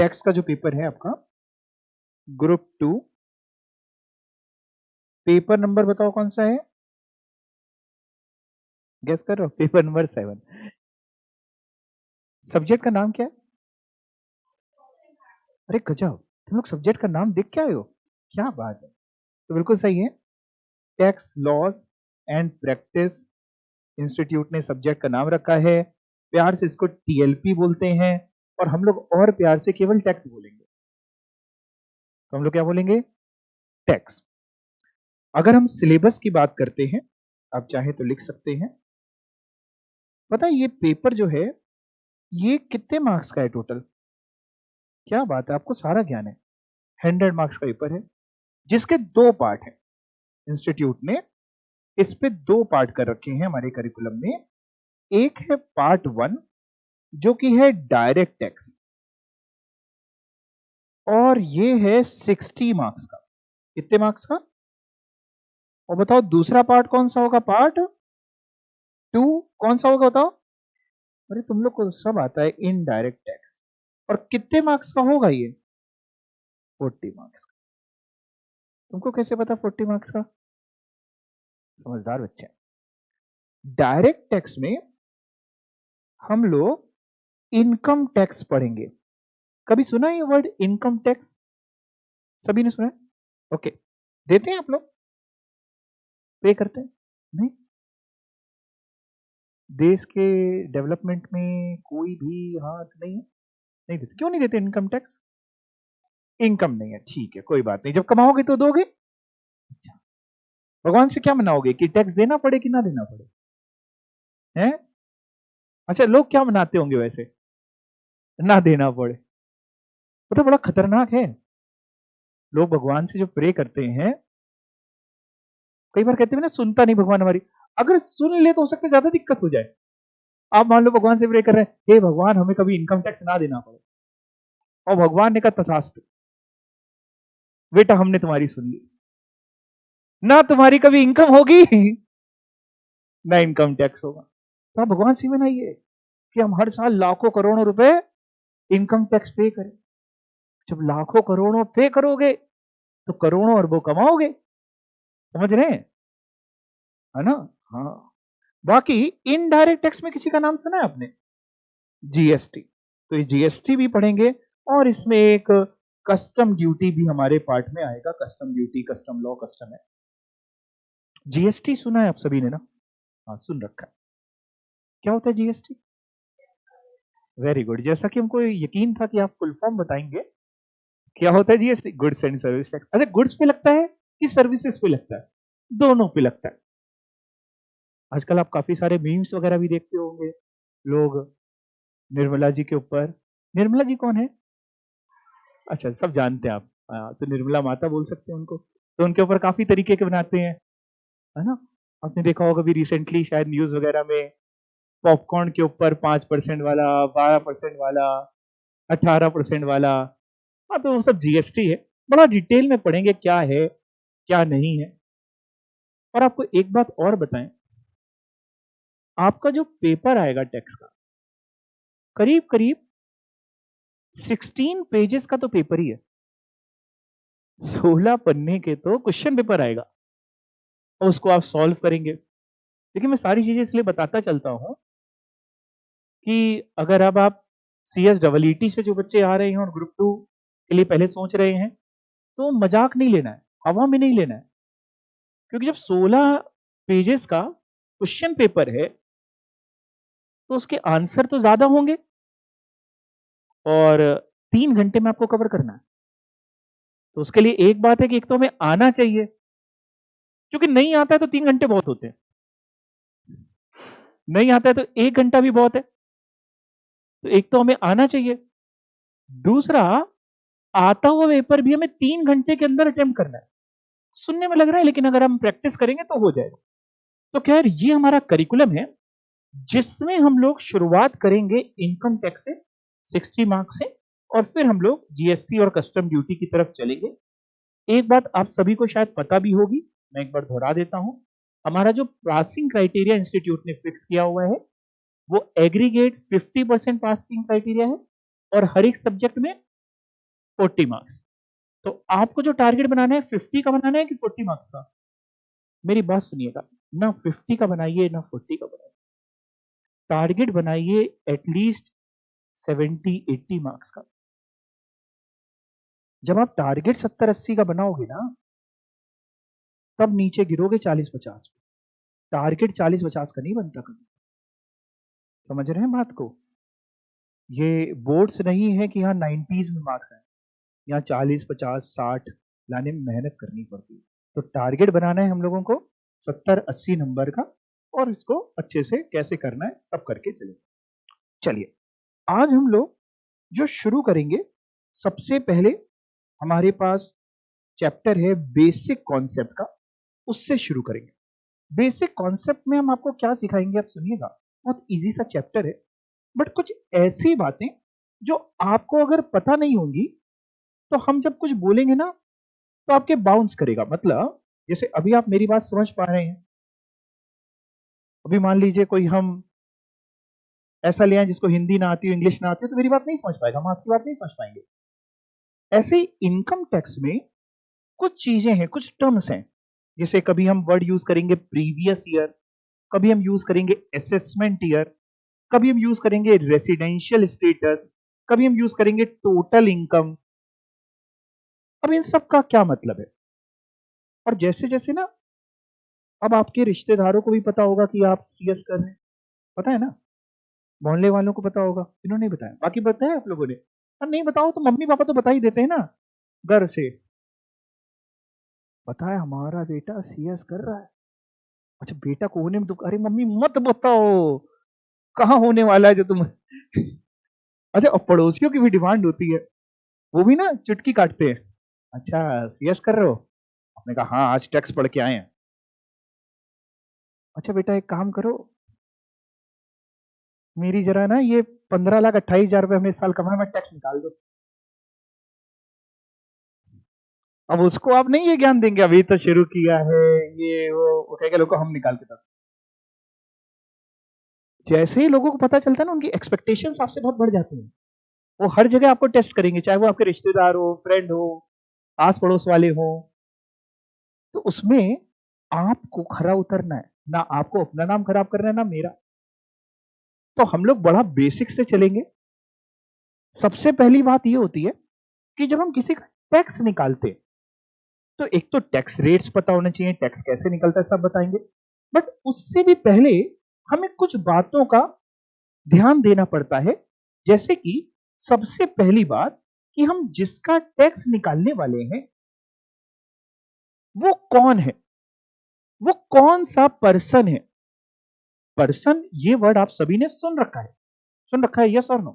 Tax का जो paper है आपका ग्रुप 2, पेपर नंबर बताओ कौन सा है, गेस करो, पेपर नंबर 7। सब्जेक्ट का नाम क्या है? अरे गजब, तुम लोग सब्जेक्ट का नाम देख के आए हो, क्या बात है। तो बिल्कुल सही है, tax laws and practice institute ने सब्जेक्ट का नाम रखा है। प्यार से इसको टीएलपी बोलते हैं, और हम लोग और प्यार से केवल टैक्स बोलेंगे। तो हम लोग क्या बोलेंगे? टैक्स। अगर हम सिलेबस की बात करते हैं, आप चाहे तो लिख सकते हैं। पता है ये पेपर जो है ये कितने मार्क्स का है टोटल? क्या बात है, आपको सारा ज्ञान है। 100 मार्क्स का पेपर है, जिसके 2 पार्ट हैं। इंस्टीट्यूट ने इस पे 2 पार्ट कर रखे हैं हमारे करिकुलम में। एक है पार्ट 1 जो कि है डायरेक्ट टैक्स, और ये है 60 मार्क्स का। कितने मार्क्स का? और बताओ दूसरा पार्ट कौन सा होगा? पार्ट 2 कौन सा होगा बताओ? अरे तुम लोग को सब आता है, इनडायरेक्ट टैक्स। और कितने मार्क्स का होगा ये? 40 मार्क्स का। तुमको कैसे पता 40 मार्क्स का? समझदार बच्चे। डायरेक्ट टैक्स में हम लोग इनकम टैक्स पढ़ेंगे। कभी सुना है ये वर्ड इनकम टैक्स? सभी ने सुना है? ओके, देते हैं आप लोग? पे करते हैं? नहीं। देश के डेवलपमेंट में कोई भी हाथ नहीं है? नहीं देते। क्यों नहीं देते इनकम टैक्स? इनकम नहीं है, ठीक है, कोई बात नहीं, जब कमाओगे तो दोगे। अच्छा, भगवान से क्या मनाओगे कि टैक्स देना पड़े कि ना देना पड़े? हैं? अच्छा, लोग क्या मनाते होंगे वैसे? ना देना पड़े। तो बड़ा खतरनाक है। लोग भगवान से जो प्रे करते हैं, कई बार कहते हैं ना सुनता नहीं भगवान हमारी। अगर सुन ले तो हो सकता है ज्यादा दिक्कत हो जाए। आप मान लो भगवान से प्रे कर रहे हैं, हे भगवान हमें कभी इनकम टैक्स ना देना पड़े, और भगवान ने कहा तथास्तु, बेटा हमने तुम्हारी सुन ली, ना तुम्हारी कभी इनकम होगी ना इनकम टैक्स होगा। तो आप भगवान से मनाइए कि हम हर साल लाखों करोड़ों रुपए इनकम टैक्स पे करें। जब लाखों करोड़ों पे करोगे तो करोड़ों अरबों कमाओगे। समझ रहे हैं? है ना? हाँ। बाकी इनडायरेक्ट टैक्स में किसी का नाम सुना है आपने? जीएसटी। तो ये जीएसटी भी पढ़ेंगे, और इसमें एक कस्टम ड्यूटी भी हमारे पार्ट में आएगा। Custom duty, custom law, custom है। जीएसटी सुना है आप सभी ने ना? हाँ, सुन रखा है। क्या होता है जीएसटी? वेरी गुड, जैसा कि हमको यकीन था कि आप फुल फॉर्म बताएंगे। क्या होता है GST? Goods and service tax. अच्छा, गुड्स पे लगता है कि सर्विसेज पे लगता है? दोनों पे लगता है। आजकल आप काफी सारे मीम्स वगैरह भी देखते होंगे, लोग निर्मला जी के ऊपर। निर्मला जी कौन है? अच्छा, सब जानते हैं आप। तो निर्मला माता बोल सकते हैं उनको। तो उनके ऊपर काफी तरीके के बनाते हैं, है ना? आपने देखा होगा भी रिसेंटली शायद न्यूज वगैरह में, पॉपकॉर्न के ऊपर 5% वाला, 12% वाला, 18% वाला। हाँ, तो वो सब जीएसटी है। बड़ा डिटेल में पढ़ेंगे क्या है क्या नहीं है। और आपको एक बात और बताएं, आपका जो पेपर आएगा टैक्स का, करीब करीब 16 पेजेस का तो पेपर ही है। 16 पन्ने के तो क्वेश्चन पेपर आएगा, और उसको आप सॉल्व करेंगे। देखिए, मैं सारी चीजें इसलिए बताता चलता हूं कि अगर अब आप CSEE से जो बच्चे आ रहे हैं और ग्रुप 2 के लिए पहले सोच रहे हैं, तो मजाक नहीं लेना है, हवा में नहीं लेना है। क्योंकि जब 16 पेजेस का क्वेश्चन पेपर है, तो उसके आंसर तो ज्यादा होंगे, और 3 घंटे में आपको कवर करना है। तो उसके लिए एक बात है कि एक तो हमें आना चाहिए, क्योंकि नहीं आता है तो 3 घंटे बहुत होते हैं, नहीं आता है तो 1 घंटा भी बहुत है। तो एक तो हमें आना चाहिए, दूसरा आता हुआ पेपर भी हमें 3 घंटे के अंदर अटेम्प्ट करना है। सुनने में लग रहा है, लेकिन अगर हम प्रैक्टिस करेंगे तो हो जाएगा। तो खैर, ये हमारा करिकुलम है, जिसमें हम लोग शुरुआत करेंगे इनकम टैक्स से, 60 मार्क्स से, और फिर हम लोग जीएसटी और कस्टम ड्यूटी की तरफ चलेंगे। एक बात आप सभी को शायद पता भी होगी, मैं एक बार दोहरा देता हूं। हमारा जो पासिंग क्राइटेरिया इंस्टीट्यूट ने फिक्स किया हुआ है, वो एग्रीगेट 50% पासिंग क्राइटेरिया है, और हर एक सब्जेक्ट में 40 मार्क्स। तो आपको जो टारगेट बनाना है 50 का बनाना है कि 40 मार्क्स का? मेरी बात सुनिएगा, ना 50 का बनाइए ना 40 का बनाइए, टारगेट बनाइए एटलीस्ट 70-80 मार्क्स का। जब आप टारगेट 70-80 का बनाओगे ना, तब नीचे गिरोगे 40-50। टारगेट 40-50 का नहीं बनता कभी। समझ रहे हैं बात को? ये बोर्ड्स नहीं है कि यहाँ 90s में मार्क्स आए, यहाँ 40, 50, 60 लाने में मेहनत करनी पड़ती है। तो टारगेट बनाना है हम लोगों को 70-80 नंबर का, और इसको अच्छे से कैसे करना है सब करके चलिए। चलिए आज हम लोग जो शुरू करेंगे, सबसे पहले हमारे पास चैप्टर है बेसिक कॉन्सेप्ट का, उससे शुरू करेंगे। बेसिक कॉन्सेप्ट में हम आपको क्या सिखाएंगे आप सुनिएगा, बहुत इजी सा चैप्टर है, बट कुछ ऐसी बातें जो आपको अगर पता नहीं होंगी तो हम जब कुछ बोलेंगे ना तो आपके बाउंस करेगा। मतलब जैसे अभी आप मेरी बात समझ पा रहे हैं, अभी मान लीजिए कोई हम ऐसा ले आए जिसको हिंदी ना आती हो, इंग्लिश ना आती हो, तो मेरी बात नहीं समझ पाएगा, हम आपकी बात नहीं समझ पाएंगे। ऐसे ही इनकम टैक्स में कुछ चीजें हैं, कुछ टर्म्स हैं, जैसे कभी हम वर्ड यूज करेंगे प्रीवियस ईयर, कभी हम यूज करेंगे असेसमेंट ईयर, कभी हम यूज करेंगे रेसिडेंशियल स्टेटस, कभी हम यूज करेंगे टोटल इनकम। अब इन सब का क्या मतलब है? और जैसे जैसे ना, अब आपके रिश्तेदारों को भी पता होगा कि आप सीएस कर रहे हैं, पता है ना, मोहल्ले वालों को पता होगा, इन्होंने नहीं बताया, बाकी बताया आप लोगों ने? और नहीं बताओ तो मम्मी पापा तो बता ही देते हैं ना घर से, पता है हमारा बेटा सीएस कर रहा है। अच्छा बेटा को होने में तो, अरे मम्मी मत बताओ कहाँ होने वाला है जो तुम अच्छा, और पड़ोसियों की भी डिमांड होती है, वो भी ना चुटकी काटते हैं, अच्छा सीएस कर रहे हो? आपने कहा हाँ आज टैक्स पढ़ के आए हैं। अच्छा बेटा एक काम करो, मेरी जरा ना ये 15,28,000 रुपए हमने इस साल कमाया, मैं टैक्स निकाल दो। अब उसको आप नहीं ये ज्ञान देंगे, अभी तो शुरू किया है ये वो कहेगा लोगों को हम निकाल के दो। जैसे ही लोगों को पता चलता है ना, उनकी एक्सपेक्टेशंस आपसे बहुत बढ़ जाती हैं, वो हर जगह आपको टेस्ट करेंगे, चाहे वो आपके रिश्तेदार हो, फ्रेंड हो, आस पड़ोस वाले हो। तो उसमें आपको खरा उतरना है, ना आपको अपना नाम खराब करना है ना मेरा। तो हम लोग बड़ा बेसिक से चलेंगे। सबसे पहली बात ये होती है कि जब हम किसी का टैक्स निकालते हैं, तो एक तो टैक्स रेट्स पता होने चाहिए, टैक्स कैसे निकलता है सब बताएंगे, बट उससे भी पहले हमें कुछ बातों का ध्यान देना पड़ता है। जैसे कि सबसे पहली बात कि हम जिसका टैक्स निकालने वाले हैं वो कौन है, वो कौन सा पर्सन है। पर्सन ये वर्ड आप सभी ने सुन रखा है, यस और नो?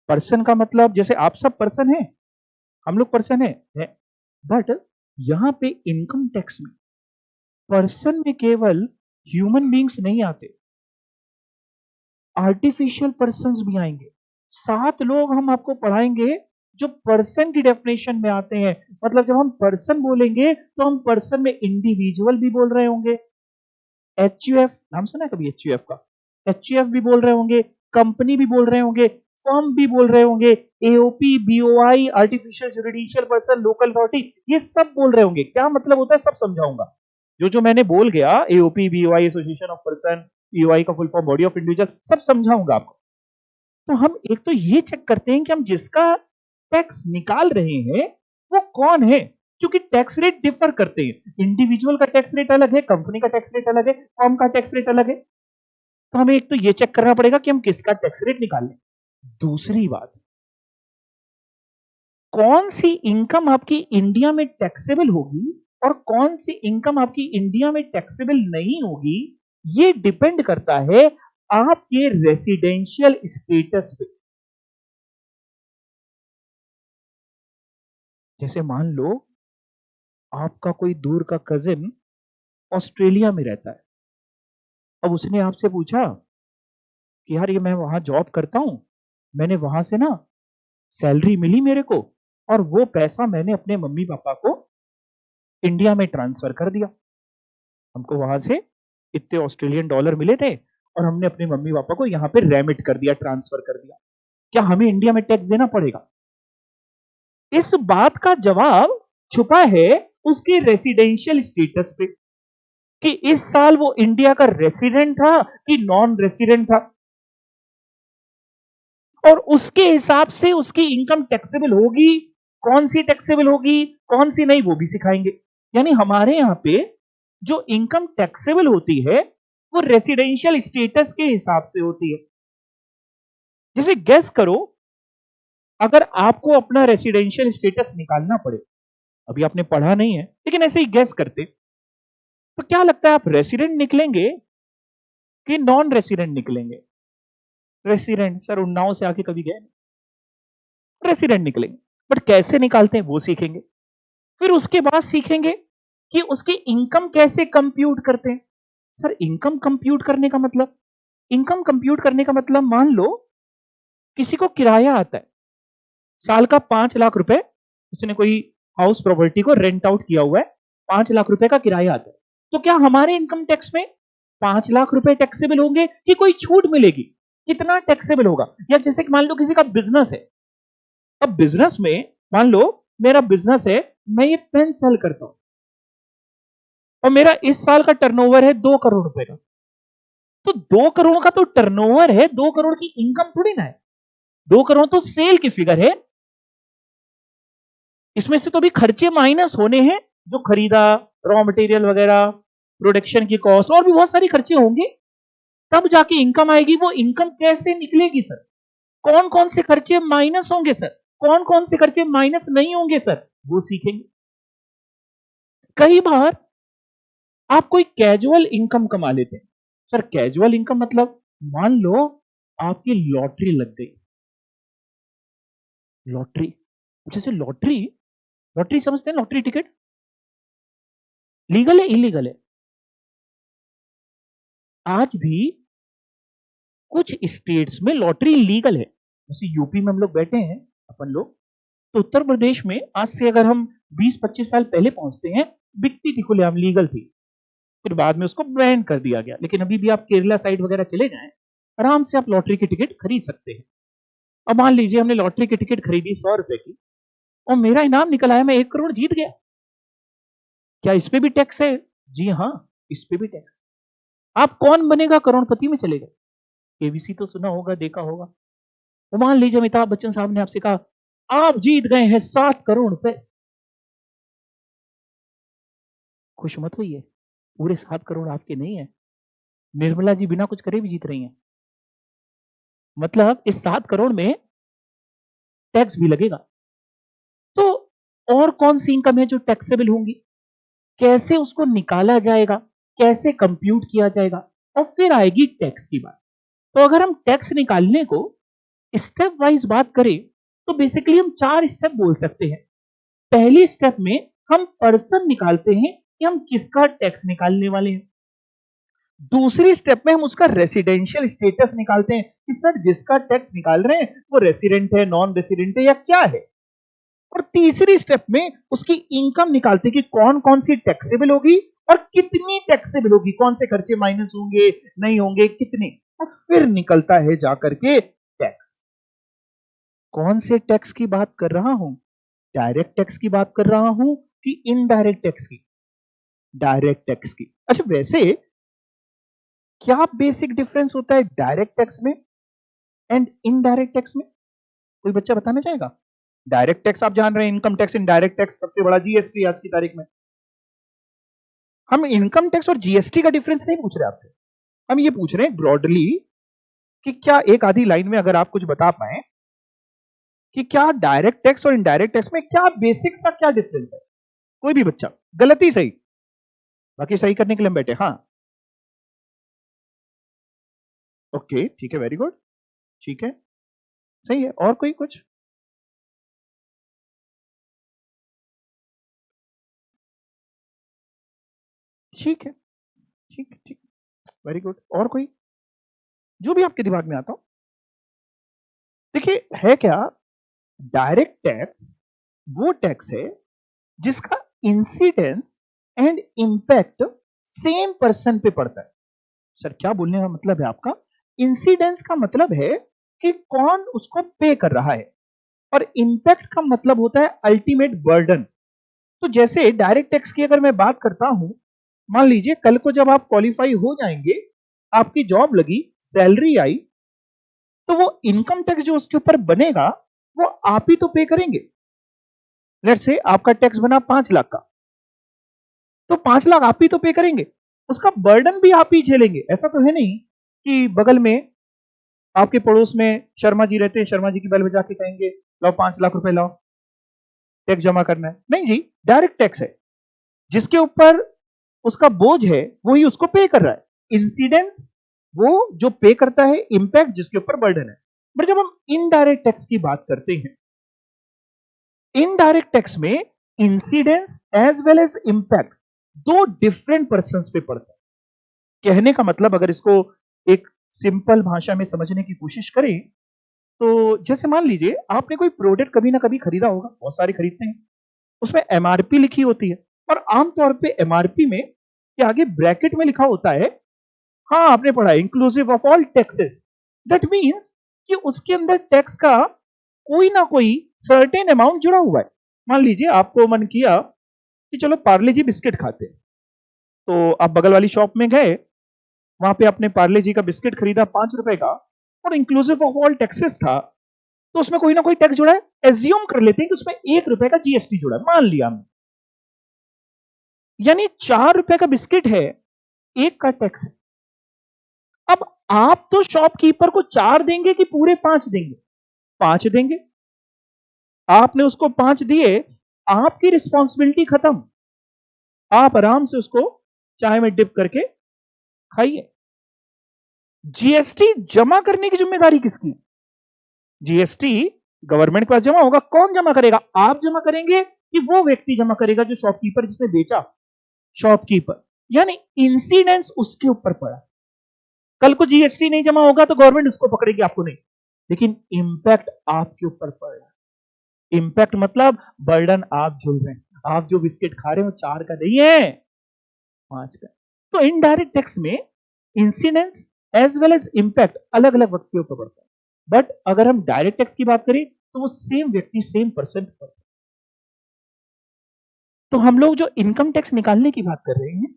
पर्सन का मतलब जैसे आप सब पर्सन हैं, हम लोग पर्सन है, बट यहां पे इनकम टैक्स में पर्सन में केवल ह्यूमन बींग्स नहीं आते, आर्टिफिशियल पर्सन्स भी आएंगे। 7 लोग हम आपको पढ़ाएंगे जो पर्सन की डेफिनेशन में आते हैं। मतलब जब हम पर्सन बोलेंगे तो हम पर्सन में इंडिविजुअल भी बोल रहे होंगे, एचयूएफ नाम सुना है कभी एचयूएफ का? एचयूएफ भी बोल रहे होंगे, कंपनी भी बोल रहे होंगे, फर्म भी बोल रहे होंगे, AOP, BOI, artificial judicial person, local authority, ये सब बोल रहे होंगे। क्या मतलब होता है सब समझाऊंगा, जो जो मैंने बोल गया, AOP, BOI, association of person, EOI का full form body of individual, सब समझाऊंगा आपको। तो हम एक तो ये चेक करते हैं कि हम जिसका टैक्स निकाल रहे हैं वो कौन है, क्योंकि टैक्स रेट डिफर करते हैं, इंडिविजुअल का टैक्स रेट अलग है, कंपनी का टैक्स रेट अलग है, फर्म का टैक्स रेट अलग है। तो हमें एक तो ये चेक करना पड़ेगा कि हम किसका टैक्स रेट निकाल लें। दूसरी बात, कौन सी इनकम आपकी इंडिया में टैक्सेबल होगी और कौन सी इनकम आपकी इंडिया में टैक्सेबल नहीं होगी, ये डिपेंड करता है आपके रेसिडेंशियल स्टेटस पे। जैसे मान लो आपका कोई दूर का कजिन ऑस्ट्रेलिया में रहता है, अब उसने आपसे पूछा कि यार ये मैं वहां जॉब करता हूं, मैंने वहां से ना सैलरी मिली मेरे को, और वो पैसा मैंने अपने मम्मी पापा को इंडिया में ट्रांसफर कर दिया, हमको वहां से इतने ऑस्ट्रेलियन डॉलर मिले थे और हमने अपने मम्मी पापा को यहाँ पे रेमिट कर दिया, ट्रांसफर कर दिया। क्या हमें इंडिया में टैक्स देना पड़ेगा? इस बात का जवाब छुपा है उसके रेसिडेंशियल स्टेटस पे कि इस साल वो इंडिया का रेसिडेंट था कि नॉन रेसिडेंट था, और उसके हिसाब से उसकी इनकम टैक्सेबल होगी, कौन सी टैक्सेबल होगी कौन सी नहीं, वो भी सिखाएंगे। यानी हमारे यहां पे जो इनकम टैक्सेबल होती है वो रेसिडेंशियल स्टेटस के हिसाब से होती है। जैसे गेस करो, अगर आपको अपना रेसिडेंशियल स्टेटस निकालना पड़े, अभी आपने पढ़ा नहीं है लेकिन ऐसे ही गेस करते, तो क्या लगता है आप रेसिडेंट निकलेंगे कि नॉन रेसिडेंट निकलेंगे? रेसिडेंट। सर उन्नाव से आके कभी गए? रेसिडेंट निकलेंगे। बट कैसे निकालते हैं वो सीखेंगे। फिर उसके बाद सीखेंगे कि उसकी इनकम कैसे कंप्यूट करते हैं। सर इनकम कंप्यूट करने का मतलब, इनकम कंप्यूट करने का मतलब मान लो किसी को किराया आता है साल का 5 लाख रुपए, उसने कोई हाउस प्रॉपर्टी को रेंट आउट किया हुआ है, 5 लाख रुपए का किराया आता है, तो क्या हमारे इनकम टैक्स में 5 लाख रुपए टैक्सेबल होंगे कि कोई छूट मिलेगी? कितना टैक्सेबल होगा? या जैसे कि मान लो किसी का बिजनेस है, अब बिजनेस में मान लो मेरा बिजनेस है, मैं ये पेन सेल करता हूं और मेरा इस साल का टर्नओवर है 2 करोड़ रुपए का, तो 2 करोड़ का तो टर्नओवर है, 2 करोड़ की इनकम थोड़ी ना है, 2 करोड़ तो सेल की फिगर है। इसमें से तो भी खर्चे माइनस होने हैं, जो खरीदा, रॉ मटेरियल वगैरह, प्रोडक्शन की कॉस्ट और भी बहुत सारी खर्चे होंगे, तब जाके इनकम आएगी। वो इनकम कैसे निकलेगी सर? कौन कौन से खर्चे माइनस होंगे सर, कौन कौन से खर्चे माइनस नहीं होंगे सर, वो सीखेंगे। कई बार आप कोई कैजुअल इनकम कमा लेते हैं। सर कैजुअल इनकम मतलब, मान लो आपकी लॉटरी लग गई। लॉटरी, जैसे लॉटरी, लॉटरी समझते हैं? लॉटरी टिकट लीगल है इलीगल है? आज भी कुछ स्टेट्स में लॉटरी लीगल है। जैसे यूपी में हम लोग बैठे हैं अपन लोग, तो उत्तर प्रदेश में आज से अगर हम 20-25 साल पहले पहुंचते हैं, बिकती थी खुलेआम, लीगल थी, फिर बाद में उसको बैन कर दिया गया। लेकिन अभी भी आप केरला साइड वगैरह चले जाएं, आराम से आप लॉटरी की टिकट खरीद सकते हैं। अब मान लीजिए हमने लॉटरी की टिकट खरीदी 100 रुपए की और मेरा इनाम निकल आया, मैं 1 करोड़ जीत गया, क्या इस पे भी टैक्स है? जी हाँ, इस पे भी टैक्स। आप कौन बनेगा करोड़पति में चलेगा? केबीसी तो सुना होगा, देखा होगा। वो मान लीजिए अमिताभ बच्चन साहब ने आपसे कहा आप जीत गए हैं 7 करोड़ रुपए, खुश मत होइए, पूरे 7 करोड़ आपके नहीं है, निर्मला जी बिना कुछ करे भी जीत रही हैं। मतलब इस 7 करोड़ में टैक्स भी लगेगा। तो और कौन सी इनकम है जो टैक्सेबल होंगी, कैसे उसको निकाला जाएगा, कैसे कंप्यूट किया जाएगा, और फिर आएगी टैक्स की बात। तो अगर हम टैक्स निकालने को स्टेप वाइज बात करें, तो बेसिकली हम 4 स्टेप बोल सकते हैं। पहली स्टेप में हम पर्सन निकालते हैं कि हम किसका टैक्स निकालने वाले हैं। दूसरी स्टेप में हम उसका रेसिडेंशियल स्टेटस निकालते हैं कि सर जिसका टैक्स निकाल रहे हैं वो रेसिडेंट है, नॉन रेसिडेंट है, या क्या है। और तीसरी स्टेप में उसकी इनकम निकालते हैं कि कौन कौन सी टैक्सेबल होगी और कितनी टैक्सेबल होगी, कौन से खर्चे माइनस होंगे, नहीं होंगे, कितने, और फिर निकलता है जाकर के टैक्स। कौन से टैक्स की बात कर रहा हूं? डायरेक्ट टैक्स की बात कर रहा हूं कि इनडायरेक्ट टैक्स की? डायरेक्ट टैक्स की। अच्छा वैसे क्या बेसिक डिफरेंस होता है डायरेक्ट टैक्स में एंड इनडायरेक्ट टैक्स में? कोई बच्चा बताना चाहेगा? डायरेक्ट टैक्स आप जान रहे हैं, इनकम टैक्स, इनडायरेक्ट टैक्स सबसे बड़ा जीएसटी आज की तारीख में। हम इनकम टैक्स और जीएसटी का डिफरेंस नहीं पूछ रहे आपसे, हम ये पूछ रहे हैं ब्रॉडली कि क्या एक आधी लाइन में अगर आप कुछ बता पाए कि क्या डायरेक्ट टैक्स और इनडायरेक्ट टैक्स में क्या बेसिक सा क्या डिफरेंस है। कोई भी बच्चा, गलती सही, बाकी सही करने के लिए हम बैठे। हाँ ओके ठीक है, वेरी गुड, ठीक है, सही है। और कोई कुछ? ठीक है, ठीक है, ठीक, वेरी गुड। और कोई जो भी आपके दिमाग में आता हो। देखिए है क्या, डायरेक्ट टैक्स वो टैक्स है जिसका incidence and impact same person पे पड़ता है। सर क्या बोलने का मतलब है आपका? इंसिडेंस का मतलब है कि कौन उसको पे कर रहा है, और इम्पैक्ट का मतलब होता है अल्टीमेट बर्डन। तो जैसे डायरेक्ट टैक्स की अगर मैं बात करता हूं, मान लीजिए कल को जब आप क्वालिफाई हो जाएंगे, आपकी जॉब लगी, सैलरी आई, तो वो इनकम टैक्स जो उसके ऊपर बनेगा वो आप ही तो पे करेंगे। लेट्स से आपका टैक्स बना 5 लाख का, तो 5 लाख आप ही तो पे करेंगे, उसका बर्डन भी आप ही झेलेंगे। ऐसा तो है नहीं कि बगल में आपके पड़ोस में शर्मा जी रहते हैं, शर्मा जी की बेल बजा के कहेंगे लाओ 5 लाख रुपए लाओ, टैक्स जमा करना है। नहीं जी, डायरेक्ट टैक्स है, जिसके ऊपर उसका बोझ है वही उसको पे कर रहा है। इंसिडेंस वो जो पे करता है, इंपैक्ट जिसके ऊपर बर्डन है। बट जब हम इनडायरेक्ट टैक्स की बात करते हैं, इनडायरेक्ट टैक्स में incidence as well as impact दो डिफरेंट पर्संस पे पड़ता है। कहने का मतलब अगर इसको एक सिंपल भाषा में समझने की कोशिश करें, तो जैसे मान लीजिए आपने कोई प्रोडक्ट कभी ना कभी खरीदा होगा, बहुत सारे खरीदते हैं, उसमें एमआरपी लिखी होती है, और आमतौर पे एमआरपी में के आगे ब्रैकेट में लिखा होता है, हाँ आपने पढ़ा है, inclusive of all taxes. That means कि उसके अंदर टैक्स का कोई ना कोई सर्टेन अमाउंट जुड़ा हुआ है। मान लीजिए आपको मन किया कि चलो पार्ले जी बिस्किट खाते हैं, तो आप बगल वाली शॉप में गए, वहां पे आपने पार्ले जी का बिस्किट खरीदा 5 रुपए का, और इंक्लूसिव ऑफ ऑल टैक्सेस था, तो उसमें कोई ना कोई टैक्स जुड़ा है। एज्यूम कर लेते हैं कि उसमें 1 रुपए का जीएसटी जुड़ा है, मान लिया हमने, यानी 4 रुपए का बिस्किट है, 1 का टैक्स है। अब आप तो शॉपकीपर को 4 देंगे कि पूरे 5 देंगे? 5 देंगे। आपने उसको 5 दिए, आपकी रिस्पॉन्सिबिलिटी खत्म, आप आराम से उसको चाय में डिप करके खाइए। जीएसटी जमा करने की जिम्मेदारी किसकी? जीएसटी गवर्नमेंट के पास जमा होगा, कौन जमा करेगा? आप जमा करेंगे कि वो व्यक्ति जमा करेगा जो शॉपकीपर जिसने बेचा? शॉपकीपर। यानी इंसिडेंस उसके ऊपर पड़ा। कल को जीएसटी नहीं जमा होगा तो गवर्नमेंट उसको पकड़ेगी, आपको नहीं, लेकिन इंपैक्ट आपके ऊपर पड़ रहा है। इंपैक्ट मतलब बर्डन आप झेल रहे हैं। आप जो बिस्किट खा रहे हो 4 का नहीं है, 5 का। तो इनडायरेक्ट टैक्स में incidence as well as impact अलग अलग वक्त के ऊपर पड़ता है। बट अगर हम डायरेक्ट टैक्स की बात करें तो वो सेम व्यक्ति, सेम पर्सन पर। तो हम लोग जो इनकम टैक्स निकालने की बात कर रहे हैं,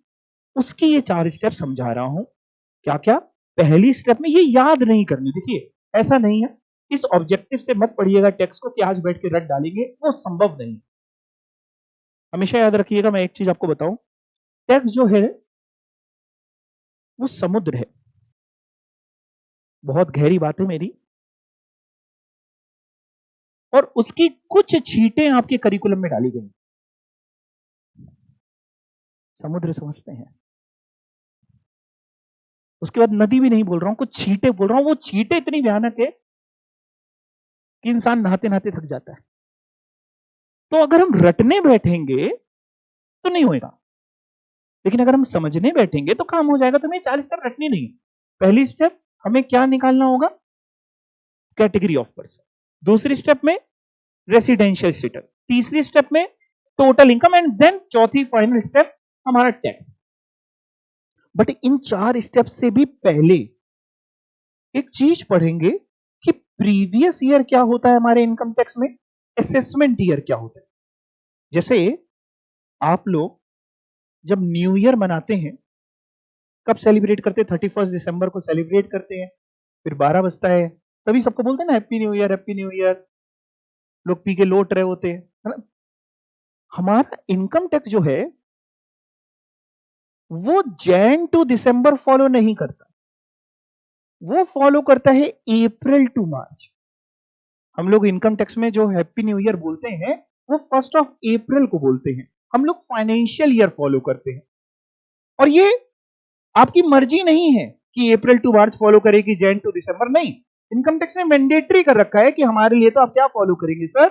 उसकी ये 4 स्टेप समझा रहा हूं। क्या क्या? पहली स्टेप में ये याद नहीं करनी। देखिए ऐसा नहीं है, इस ऑब्जेक्टिव से मत पढ़िएगा टैक्स को कि आज बैठ के रट डालेंगे, वो संभव नहीं। हमेशा याद रखिएगा, मैं एक चीज आपको बताऊं, टैक्स जो है वो समुद्र है। बहुत गहरी बात है मेरी, और उसकी कुछ छींटें आपके करिकुलम में डाली गई। समुद्र समझते हैं, उसके बाद नदी भी नहीं बोल रहा हूं, कुछ छींटे बोल रहा हूं। वो छींटे इतनी भयानक है कि इंसान नहाते नहाते थक जाता है। तो अगर हम रटने बैठेंगे तो नहीं होएगा, लेकिन अगर हम समझने बैठेंगे तो काम हो जाएगा। तो हमें 4 स्टेप रटनी नहीं। पहली स्टेप हमें क्या निकालना होगा? Category of person. दूसरी स्टेप में रेसिडेंशियल स्टेटस। तीसरी स्टेप में टोटल इनकम, एंड देन चौथी फाइनल स्टेप हमारा टैक्स। बट इन 4 स्टेप से भी पहले एक चीज पढ़ेंगे कि प्रीवियस ईयर क्या होता है हमारे इनकम टैक्स में, असेसमेंट ईयर क्या होता है। जैसे आप लोग जब न्यू ईयर मनाते हैं, कब सेलिब्रेट करते हैं? 31 दिसंबर को सेलिब्रेट करते हैं, फिर 12 बजता है, तभी सबको बोलते हैं ना happy new year, happy new year. लोग पी के लौट रहे होते हैं, है ना? हमारा इनकम टैक्स जो है वो जैन टू दिसंबर फॉलो नहीं करता, वो फॉलो करता है अप्रैल टू मार्च। हम लोग इनकम टैक्स में जो हैप्पी न्यू ईयर बोलते हैं वो 1 अप्रैल को बोलते हैं। हम लोग फाइनेंशियल ईयर फॉलो करते हैं, और ये आपकी मर्जी नहीं है कि अप्रैल टू मार्च फॉलो करें कि जैन टू दिसंबर, नहीं। इनकम टैक्स ने मैंडेटरी कर रखा है कि हमारे लिए तो आप क्या फॉलो करेंगे सर?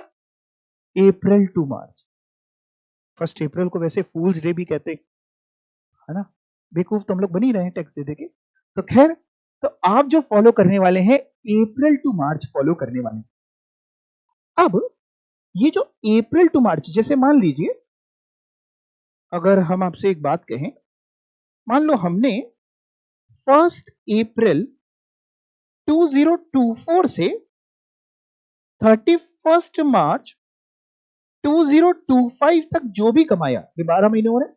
अप्रैल टू मार्च। 1 अप्रैल को वैसे फूल्स डे भी कहते हैं, है ना? बेवकूफ तो हम लोग बन ही रहे हैं टैक्स दे देके। तो खैर, तो आप जो फॉलो करने वाले हैं अप्रैल टू मार्च फॉलो करने वाले हैं। अब ये जो अप्रैल टू मार्च, जैसे मान लीजिए अगर हम आपसे एक बात कहें, मान लो हमने 1 अप्रैल 2024 से 31 मार्च 2025 तक जो भी कमाया, ये 12 महीने हो रहे हैं,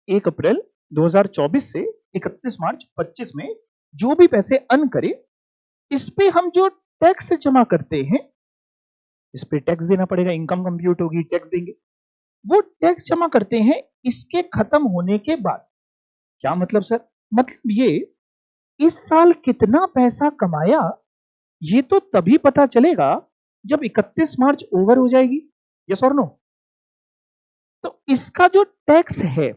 1 अप्रैल 2024 से 31 मार्च 25 में जो भी पैसे अर्न करे, इस पे हम जो टैक्स जमा करते हैं, इस पे टैक्स देना पड़ेगा, इनकम कंप्यूट होगी, टैक्स देंगे, वो टैक्स जमा करते हैं इसके खत्म होने के बाद। क्या मतलब सर? मतलब ये इस साल कितना पैसा कमाया ये तो तभी पता चलेगा जब 31 मार्च ओवर हो जाएगी। यस और नो? तो इसका जो टैक्स है,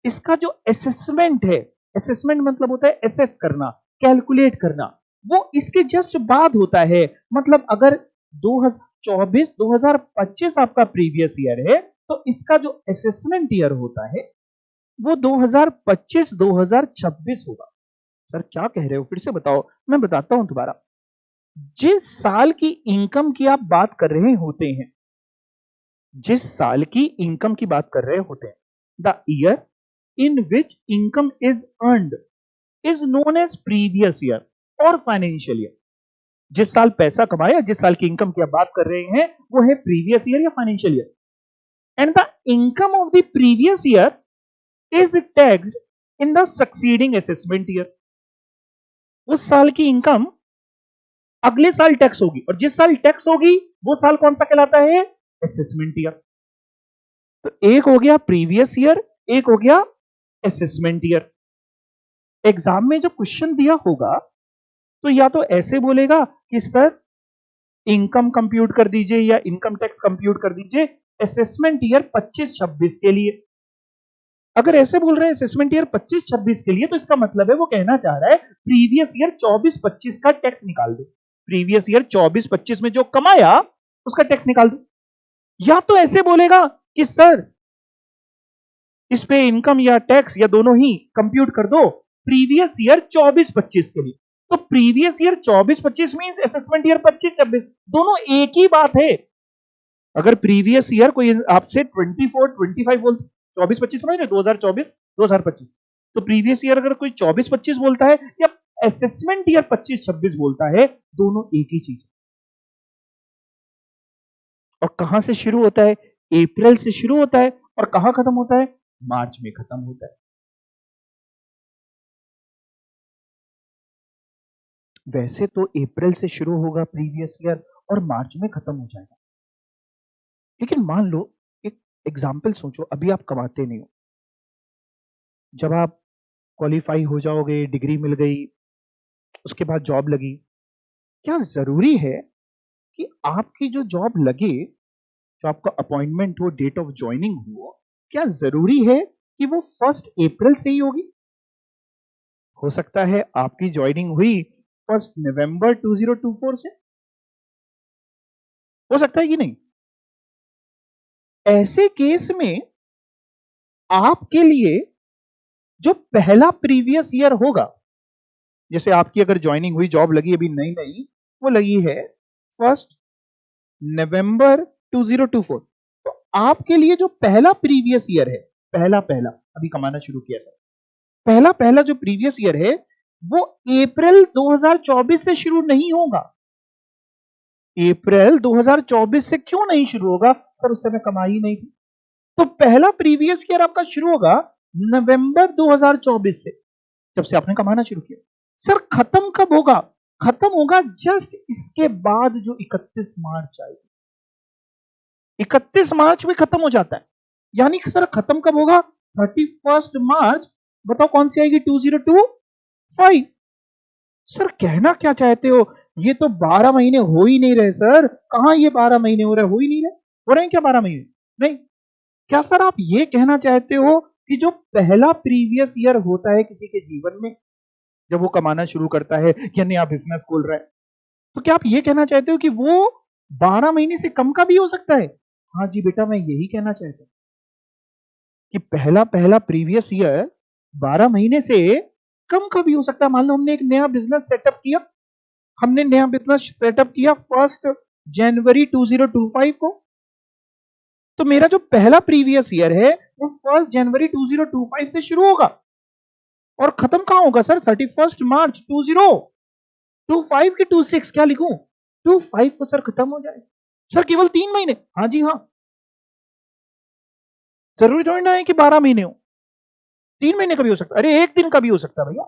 इसका जो असेसमेंट है, असेसमेंट मतलब होता है एसेस करना, कैलकुलेट करना, वो इसके जस्ट बाद होता है। मतलब अगर 2024-2025 आपका प्रीवियस ईयर है तो इसका जो असेसमेंट ईयर होता है वो 2025-2026 होगा। सर क्या कह रहे हो? फिर से बताओ। मैं बताता हूं दोबारा। जिस साल की इनकम की आप बात कर रहे होते हैं, जिस साल की इनकम की बात कर रहे होते हैं, the year in which income is earned is known as previous year और फाइनेंशियल ईयर। जिस साल पैसा कमाया, जिस साल की इनकम की आप बात कर रहे हैं, वो है प्रीवियस ईयर या financial year. And the income of the previous year is taxed in the succeeding assessment year. उस साल की इनकम अगले साल टैक्स होगी, और जिस साल टैक्स होगी वो साल कौन सा कहलाता है? Assessment year. तो एक हो गया प्रीवियस ईयर, एक हो गया असेसमेंट ईयर। एग्जाम में जो क्वेश्चन दिया होगा तो या तो ऐसे बोलेगा कि सर इनकम कंप्यूट कर दीजिए या इनकम टैक्स कंप्यूट कर दीजिए असेसमेंट ईयर 25-26 के लिए। अगर ऐसे बोल रहे हैं असेसमेंट ईयर 25-26 के लिए, तो इसका मतलब है वो कहना चाह रहा है प्रीवियस ईयर 24-25 का टैक्स निकाल दो। प्रीवियस ईयर 24-25 में जो कमाया उसका टैक्स निकाल दो। या तो ऐसे बोलेगा कि सर इस पे इनकम या टैक्स या दोनों ही कंप्यूट कर दो प्रीवियस ईयर 24-25 के लिए। तो previous year 24-25 means assessment year 25-26, दोनों एक ही बात है। अगर प्रीवियस ईयर कोई आपसे 24-25 बोलते, 24-25 समझ रहे, 2024-2025, तो प्रीवियस ईयर अगर कोई 24-25 बोलता है या असेसमेंट ईयर 25-26 बोलता है, दोनों एक ही चीज। और कहां से शुरू होता है? अप्रैल से शुरू होता है और कहां खत्म होता है? मार्च में खत्म होता है। वैसे तो अप्रैल से शुरू होगा प्रीवियस ईयर और मार्च में खत्म हो जाएगा, लेकिन मान लो एक एग्जाम्पल सोचो, अभी आप कमाते नहीं हो, जब आप क्वालिफाई हो जाओगे, डिग्री मिल गई, उसके बाद जॉब लगी, क्या जरूरी है कि आपकी जो जॉब लगे, जो आपका अपॉइंटमेंट हो, डेट ऑफ ज्वाइनिंग हो, क्या जरूरी है कि वो 1 अप्रैल से ही होगी? हो सकता है आपकी ज्वाइनिंग हुई 1 नवंबर 2024 से, हो सकता है कि नहीं? ऐसे केस में आपके लिए जो पहला प्रीवियस ईयर होगा, जैसे आपकी अगर ज्वाइनिंग हुई, जॉब लगी अभी नई नई, वो लगी है 1 नवंबर 2024, तो आपके लिए जो पहला प्रीवियस ईयर है, पहला अभी कमाना शुरू किया सर, पहला जो प्रीवियस ईयर है वो अप्रैल 2024 से शुरू नहीं होगा। अप्रैल 2024 से क्यों नहीं शुरू होगा? सर उस समय कमाई नहीं थी। तो पहला प्रीवियस ईयर आपका शुरू होगा नवंबर 2024 से, जब से आपने कमाना शुरू किया। सर खत्म कब होगा? खत्म होगा जस्ट इसके बाद जो 31 मार्च आएगी, 31 मार्च में खत्म हो जाता है। यानी कि सर खत्म कब होगा? 31 मार्च। बताओ कौन सी आएगी? 2025। सर कहना क्या चाहते हो? ये तो 12 महीने हो ही नहीं रहे सर। कहां ये 12 महीने हो रहे? हो ही नहीं रहे। हो रहे हैं क्या 12 महीने? नहीं। क्या सर आप ये कहना चाहते हो कि जो पहला प्रीवियस ईयर होता है किसी के जीवन में, जब वो कमाना शुरू करता है या नया बिजनेस खोल रहा है, तो क्या आप ये कहना चाहते हो कि वो 12 महीने से कम का भी हो सकता है? हाँ जी बेटा, मैं यही कहना चाहता हूं कि पहला प्रीवियस ईयर 12 महीने से कम का भी हो सकता है। मान लो हमने एक नया बिजनेस सेटअप किया, 1 जनवरी 2025 को, तो मेरा जो पहला प्रीवियस ईयर है वो 1 जनवरी 2025 से शुरू होगा और खत्म कहां होगा सर? 31 मार्च 2025 की 26 क्या लिखूं? 25 को सर खत्म हो जाए। सर केवल 3 महीने? हाँ जी हाँ, जरूरी थोड़ी ना है कि 12 महीने हो, 3 महीने का भी हो सकता है, अरे 1 दिन का भी हो सकता है भैया।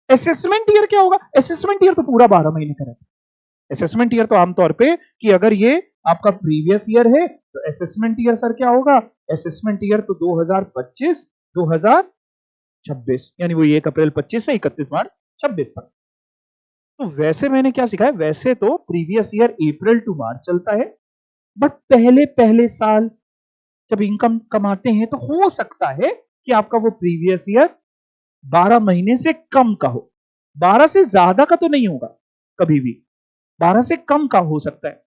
असेसमेंट ईयर क्या होगा? असेसमेंट ईयर तो पूरा 12 महीने का रहता है। असेसमेंट ईयर तो आमतौर पे कि अगर ये आपका प्रीवियस ईयर है तो असेसमेंट ईयर सर क्या होगा? असेसमेंट ईयर तो 2025 2026, यानी वो 1 अप्रैल 25 से 31 मार्च 26 तक। तो वैसे मैंने क्या सीखा है, वैसे तो प्रीवियस ईयर अप्रैल टू मार्च चलता है, बट पहले पहले साल जब इनकम कमाते हैं तो हो सकता है कि आपका वो प्रीवियस ईयर 12 महीने से कम का हो, 12 से ज्यादा का तो नहीं होगा कभी भी, 12 से कम का हो सकता है।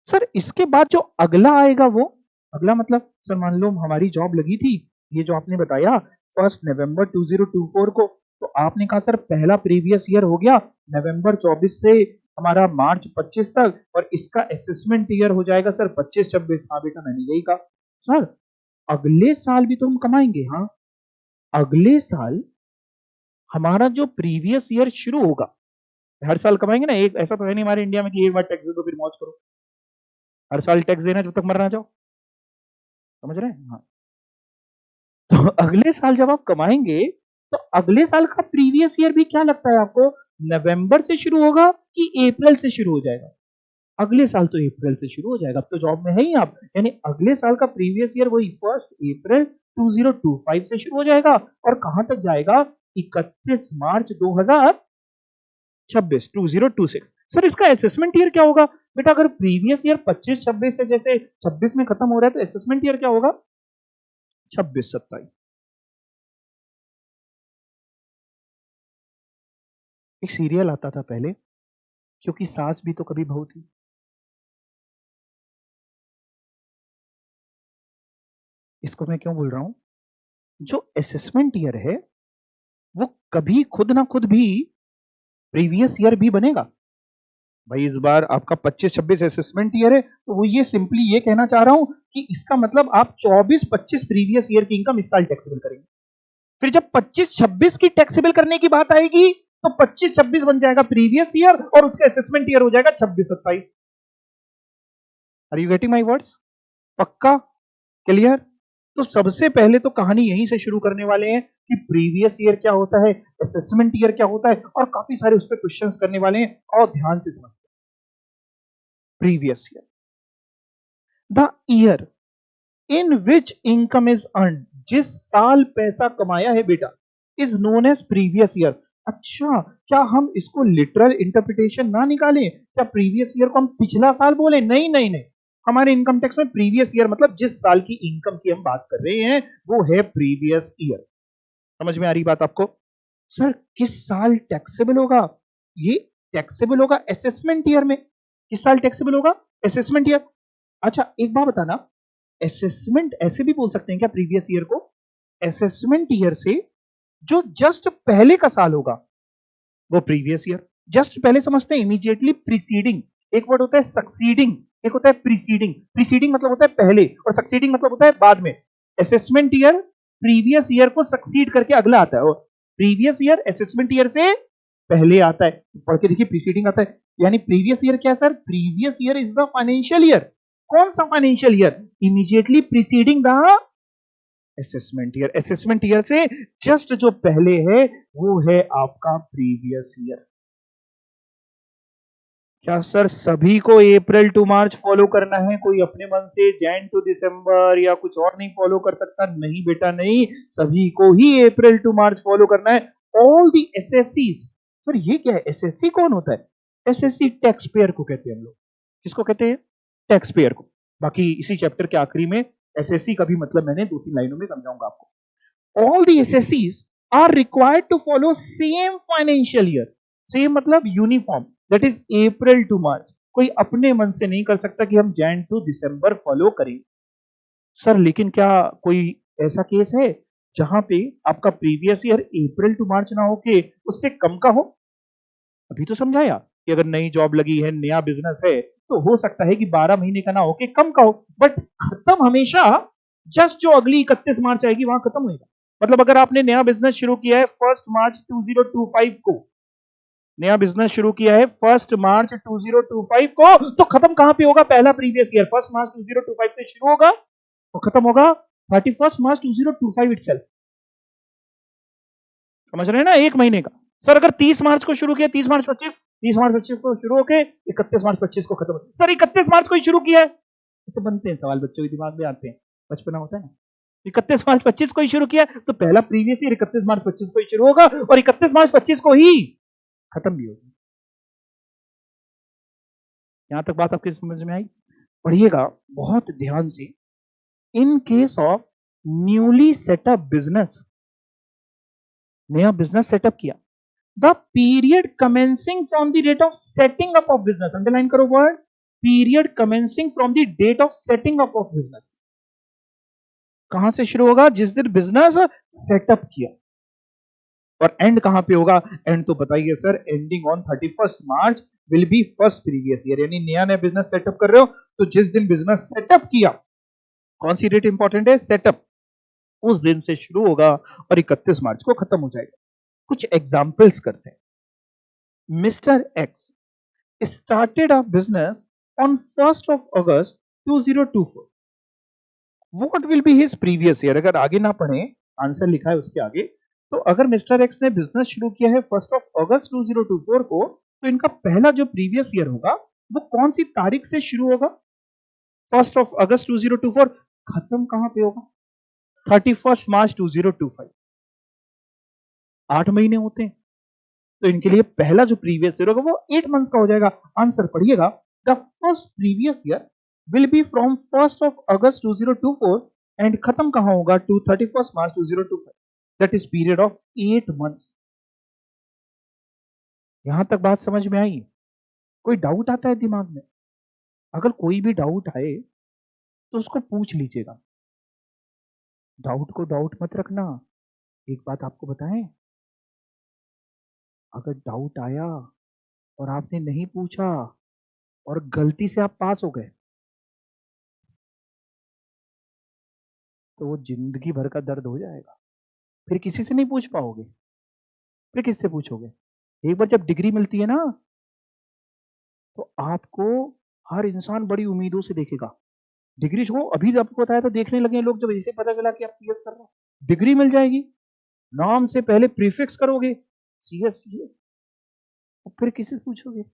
सर इसके बाद जो अगला आएगा वो अगला मतलब सर मान लो हमारी जॉब लगी थी, ये जो आपने बताया 1 नवंबर 2024 को, तो आपने कहा सर पहला प्रीवियस ईयर हो गया नवंबर 24 से हमारा मार्च 25 तक, और इसका असेसमेंट ईयर हो जाएगा सर 25-26। हाँ बेटा मैंने यही कहा। सर अगले साल भी तो हम कमाएंगे, हाँ अगले साल हमारा जो प्रीवियस ईयर शुरू होगा, हर साल कमाएंगे ना, एक ऐसा तो है नहीं हमारे इंडिया में कि एक बार टैक्स दे दो फिर मौज करो, हर साल टैक्स देना जब तक मरना जाओ, समझ रहे हैं? हाँ, तो अगले साल जब आप कमाएंगे तो अगले साल का प्रीवियस ईयर भी क्या लगता है आपको, नवंबर से शुरू होगा कि अप्रैल से शुरू हो जाएगा? अगले साल तो अप्रैल से शुरू हो जाएगा, अब तो जॉब में है ही आप, यानी अगले साल का प्रीवियस ईयर वही 1 अप्रैल 2025 से शुरू हो जाएगा और कहां तक जाएगा, 31 मार्च 2026 2026। सर इसका असेसमेंट ईयर क्या होगा? बेटा अगर प्रीवियस ईयर 25-26 से जैसे 26 में खत्म हो रहा है तो असेसमेंट ईयर क्या होगा? 26-27। एक सीरियल आता था पहले, क्योंकि सास भी तो कभी बहू थी। इसको मैं क्यों बोल रहा हूं, जो असेसमेंट ईयर है वो कभी खुद ना खुद भी प्रीवियस ईयर भी बनेगा। भाई इस बार आपका 25-26 असेसमेंट ईयर है तो वो ये सिंपली ये कहना चाह रहा हूं कि इसका मतलब आप 24-25 प्रीवियस ईयर की इनकम इस साल टैक्सेबल करेंगे। फिर जब 25-26 की टैक्सेबल करने की बात आएगी तो 25-26 बन जाएगा प्रीवियस ईयर और उसका असेसमेंट ईयर हो जाएगा 26-27। Are you getting my words? पक्का? क्लियर? तो सबसे पहले तो कहानी यहीं से शुरू करने वाले हैं कि प्रीवियस ईयर क्या होता है, असेसमेंट ईयर क्या होता है, और काफी सारे उस पर क्वेश्चंस करने वाले हैं, और ध्यान से समझते हैं। Previous year, the year in which income is earn, जिस साल पैसा कमाया है बेटा, is known as previous year. अच्छा, क्या हम इसको लिटरल इंटरप्रिटेशन ना निकालें? क्या प्रीवियस ईयर को हम पिछला साल बोले? नहीं नहीं नहीं, हमारे इनकम टैक्स में प्रीवियस ईयर मतलब जिस साल की इनकम की हम बात कर रहे हैं वो है प्रीवियस ईयर। समझ में आ रही बात आपको? सर किस साल टैक्सेबल होगा? ये टैक्सेबल होगा असेसमेंट ईयर में। किस साल टैक्सेबल होगा? Assessment year. अच्छा एक बात बताना, असेसमेंट ऐसे भी बोल सकते हैं क्या प्रीवियस ईयर को? असेसमेंट ईयर से जो जस्ट पहले का साल होगा वो प्रीवियस ईयर। जस्ट पहले समझते हैं, इमीडिएटली प्रीसीडिंग। एक वर्ड होता है सक्सीडिंग, एक होता है प्रीसीडिंग। प्रीसीडिंग मतलब होता है पहले और सक्सीडिंग मतलब होता है बाद में। असेसमेंट ईयर प्रीवियस ईयर को सक्सीड करके अगला आता है, और प्रीवियस ईयर असेसमेंट ईयर से पहले आता है। पढ़ के देखिए, प्रीसीडिंग आता है, यानी प्रीवियस ईयर क्या sir? Previous year is the financial year. कौन सा financial year? Immediately preceding the assessment year. Assessment year से जस्ट जो पहले है वो है आपका प्रीवियस ईयर। क्या सर सभी को अप्रैल टू मार्च फॉलो करना है? कोई अपने मन से जैन टू दिसंबर या कुछ और नहीं फॉलो कर सकता? नहीं बेटा नहीं, सभी को ही अप्रैल टू मार्च फॉलो करना है। All the एसएससीज। सर ये क्या है? एसएससी कौन होता है? एसएससी टैक्स पेयर को कहते हैं हम लोग। किसको कहते हैं? टैक्स पेयर को। बाकी इसी चैप्टर के आखिरी में एसएससी का भी मतलब मैंने 2-3 लाइनों में समझाऊंगा आपको। ऑल दी एसएससीज are required to follow same financial year. Same मतलब uniform, that is April to March. कोई अपने मन से नहीं कर सकता कि हम जैन टू दिसंबर फॉलो करें। सर लेकिन क्या कोई ऐसा केस है जहां पे आपका previous year April to March ना होके उससे कम का हो? अभी तो समझाया कि अगर नई जॉब लगी है, नया बिजनेस है, तो हो सकता है कि 12 महीने का ना होके कम का हो, बट खत्म हमेशा जस्ट जो अगली 31 मार्च आएगी वहां खत्म होगा। मतलब अगर आपने नया बिजनेस शुरू किया है 1 मार्च 2025 को, नया बिजनेस शुरू किया है 1 मार्च 2025 को, तो खत्म कहां पे होगा? पहला प्रीवियस ईयर 1 मार्च 2025 से शुरू होगा और खत्म होगा 31 मार्च 2025 इटसेल्फ। समझ रहे हैं ना? एक महीने का। सर अगर 30 मार्च को शुरू किया, 30 मार्च 25 को शुरू होके 31 मार्च 25 को खत्म। सर 31 मार्च को ही शुरू किया है। ऐसे बनते हैं सवाल, बच्चों के दिमाग में आते हैं, बचपना होता है ना। 31 मार्च 25 को ही शुरू किया तो पहला प्रीवियस ईयर 31 मार्च 25 को ही शुरू होगा और 31 मार्च 25 को ही खत्म भी होगी। यहां तक बात आपके समझ में आई? पढ़िएगा बहुत ध्यान से। In case of newly setup business, नया बिजनेस सेटअप किया, the period commencing from the date of setting up of business, underline करो word, period commencing from the date of setting up of business. कहां से शुरू होगा? जिस दिन business setup किया। और एंड कहां पे होगा? एंड तो बताइए sir, ending on 31 March will be first previous year, यानी नया नया बिजनेस सेटअप कर रहे हो तो जिस दिन बिजनेस सेटअप किया, कौन सी डेट इंपॉर्टेंट है? सेटअप, उस दिन से शुरू होगा और 31 मार्च को खत्म हो जाएगा। कुछ एग्जाम्पल्स करते हैं। Mister x started a business on 1 August 2024। What will be his previous year? अगर आगे ना पढ़े, आंसर लिखा है उसके आगे, तो अगर मिस्टर एक्स ने बिजनेस शुरू किया है 1 अगस्त 2024 को, तो इनका पहला जो प्रीवियस ईयर होगा वो कौन सी तारीख से शुरू होगा? 1 अगस्त 2024। खत्म कहां पे होगा? 31 मार्च 2025। 8 महीने होते हैं, तो इनके लिए पहला जो प्रीवियस ईयर होगा वो 8 मंथ्स का हो जाएगा। आंसर पढ़िएगा, the first previous year will be from 1 August 2024 and खत्म कहां होगा? To 31 March 2025। That is period of 8 months. यहां तक बात समझ में आई? कोई डाउट आता है दिमाग में? अगर कोई भी डाउट आए तो उसको पूछ लीजिएगा। डाउट को डाउट मत रखना। एक बात आपको बताएं, अगर डाउट आया और आपने नहीं पूछा और गलती से आप पास हो गए, तो वो जिंदगी भर का दर्द हो जाएगा। फिर किसी से नहीं पूछ पाओगे, फिर किससे पूछोगे? एक बार जब डिग्री मिलती है ना, तो आपको हर इंसान बड़ी उम्मीदों से देखेगा। डिग्री छोड़ो, अभी आपको बताया तो देखने लगे लोग जब इसे पता चला कि आप सीएस कर रहे हो। डिग्री मिल जाएगी, नाम से पहले प्रीफिक्स करोगे सीएस सीएस, और फिर किसी से पूछोगे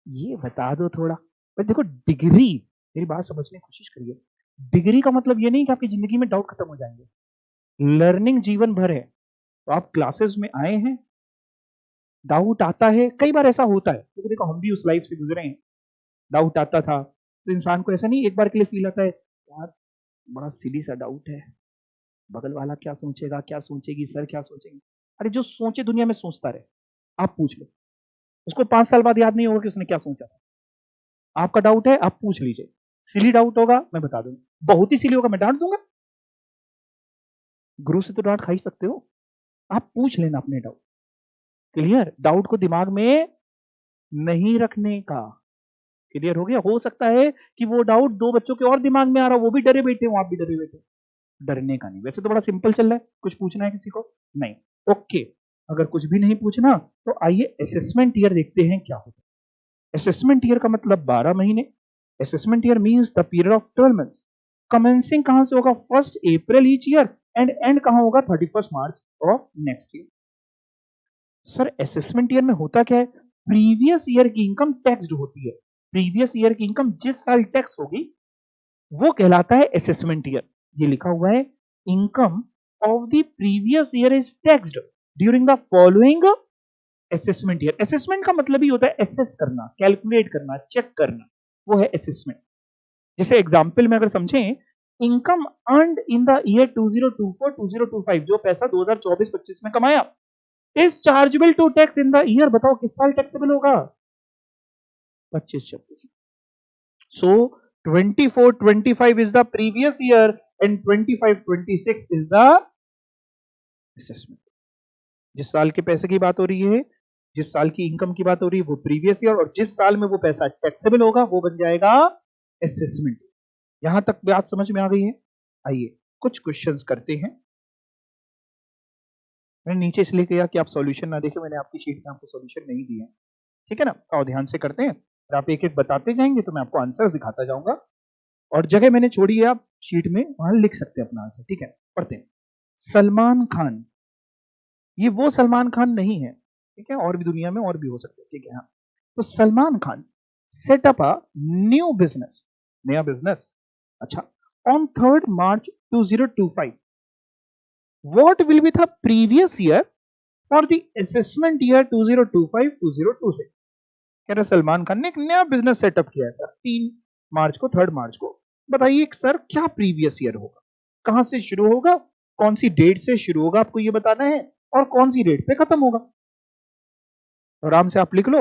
ये बता दो थोड़ा। पर देखो डिग्री, मेरी बात समझने की कोशिश करिए, डिग्री का मतलब ये नहीं कि आपकी जिंदगी में डाउट खत्म हो जाएंगे। लर्निंग जीवन भर है। तो आप क्लासेस में आए हैं, डाउट आता है, कई बार ऐसा होता है, क्योंकि देखो हम भी उस लाइफ से गुजरे हैं। डाउट आता था तो इंसान को ऐसा नहीं एक बार के लिए फील आता है, यार बड़ा सिली सा डाउट है, बगल वाला क्या सोचेगा, क्या सोचेगी, सर क्या सोचेंगे। अरे जो सोचे दुनिया में सोचता रहे, आप पूछ लो। उसको 5 साल बाद याद नहीं होगा कि उसने क्या सोचा था। आपका डाउट है, आप पूछ लीजिए। सिली डाउट होगा, मैं बता दूंगा। बहुत ही सिली होगा, मैं डांट दूंगा। गुरु से तो डांट खा ही सकते हो। आप पूछ लेना अपने डाउट। क्लियर? डाउट को दिमाग में नहीं रखने का। क्लियर हो गया? हो सकता है कि वो डाउट 2 बच्चों के और दिमाग में आ रहा हो, वो भी डरे बैठे हो, आप भी डरे बैठे हो। डरने का नहीं। वैसे तो बड़ा सिंपल चल रहा है। कुछ पूछना है किसी को? नहीं। ओके, अगर कुछ भी नहीं पूछना तो आइए असेसमेंट ईयर देखते हैं क्या होता है। असेसमेंट ईयर का मतलब 12 महीने। Assessment year means the period of 12 months. Commencing कहां से होगा? 1 April each year and end कहां होगा? 31 March of next year. Sir assessment year में होता क्या है? प्रीवियस ईयर की इनकम टैक्स्ड होती है। प्रीवियस ईयर की इनकम जिस साल टैक्स होगी वो कहलाता है असेसमेंट ईयर। ये लिखा हुआ है, income of the previous year is taxed during the following assessment year. Assessment का मतलब ही होता है असेस करना, कैलकुलेट करना, चेक करना, वो है असेसमेंट। जैसे एग्जांपल में अगर समझें, income earned in the year 2024 2025, जो पैसा 2024-25 में कमाया, is chargeable to tax in the year. बताओ किस साल टैक्सेबल होगा? 25-26। सो 24-25 is the previous year and 25-26 is the assessment। जिस साल के पैसे की बात हो रही है, जिस साल की इनकम की बात हो रही है वो प्रीवियस ईयर, और जिस साल में वो पैसा टैक्सेबल होगा वो बन जाएगा असेसमेंट। यहां तक बात समझ में आ गई है? आइए कुछ क्वेश्चंस करते हैं। मैंने नीचे इसलिए किया कि आप सॉल्यूशन ना देखें, मैंने आपकी शीट में आपको सॉल्यूशन नहीं दिया। ठीक है ना? और ध्यान से करते हैं और आप एक एक बताते जाएंगे तो मैं आपको आंसर्स दिखाता जाऊंगा और जगह मैंने छोड़ी है आप शीट में वहां लिख सकते हैं अपना आंसर। ठीक है, पढ़ते हैं। सलमान खान, ये वो सलमान खान नहीं है, ठीक है, और भी दुनिया में और भी हो सकते हैं, ठीक है। हाँ, तो Salman Khan set up a new business, नया बिजनेस, अच्छा, on 3rd March 2025. What will be the previous year for the assessment year 2025-2026? कह रहे सलमान खान ने एक नया बिजनेस सेटअप किया है सर 3 मार्च को, 3rd मार्च को। बताइए सर क्या प्रीवियस ईयर होगा, कहां से शुरू होगा, कौन सी डेट से शुरू होगा, आपको ये बताना है, और कौन सी डेट पे खत्म होगा। आराम से आप लिख लो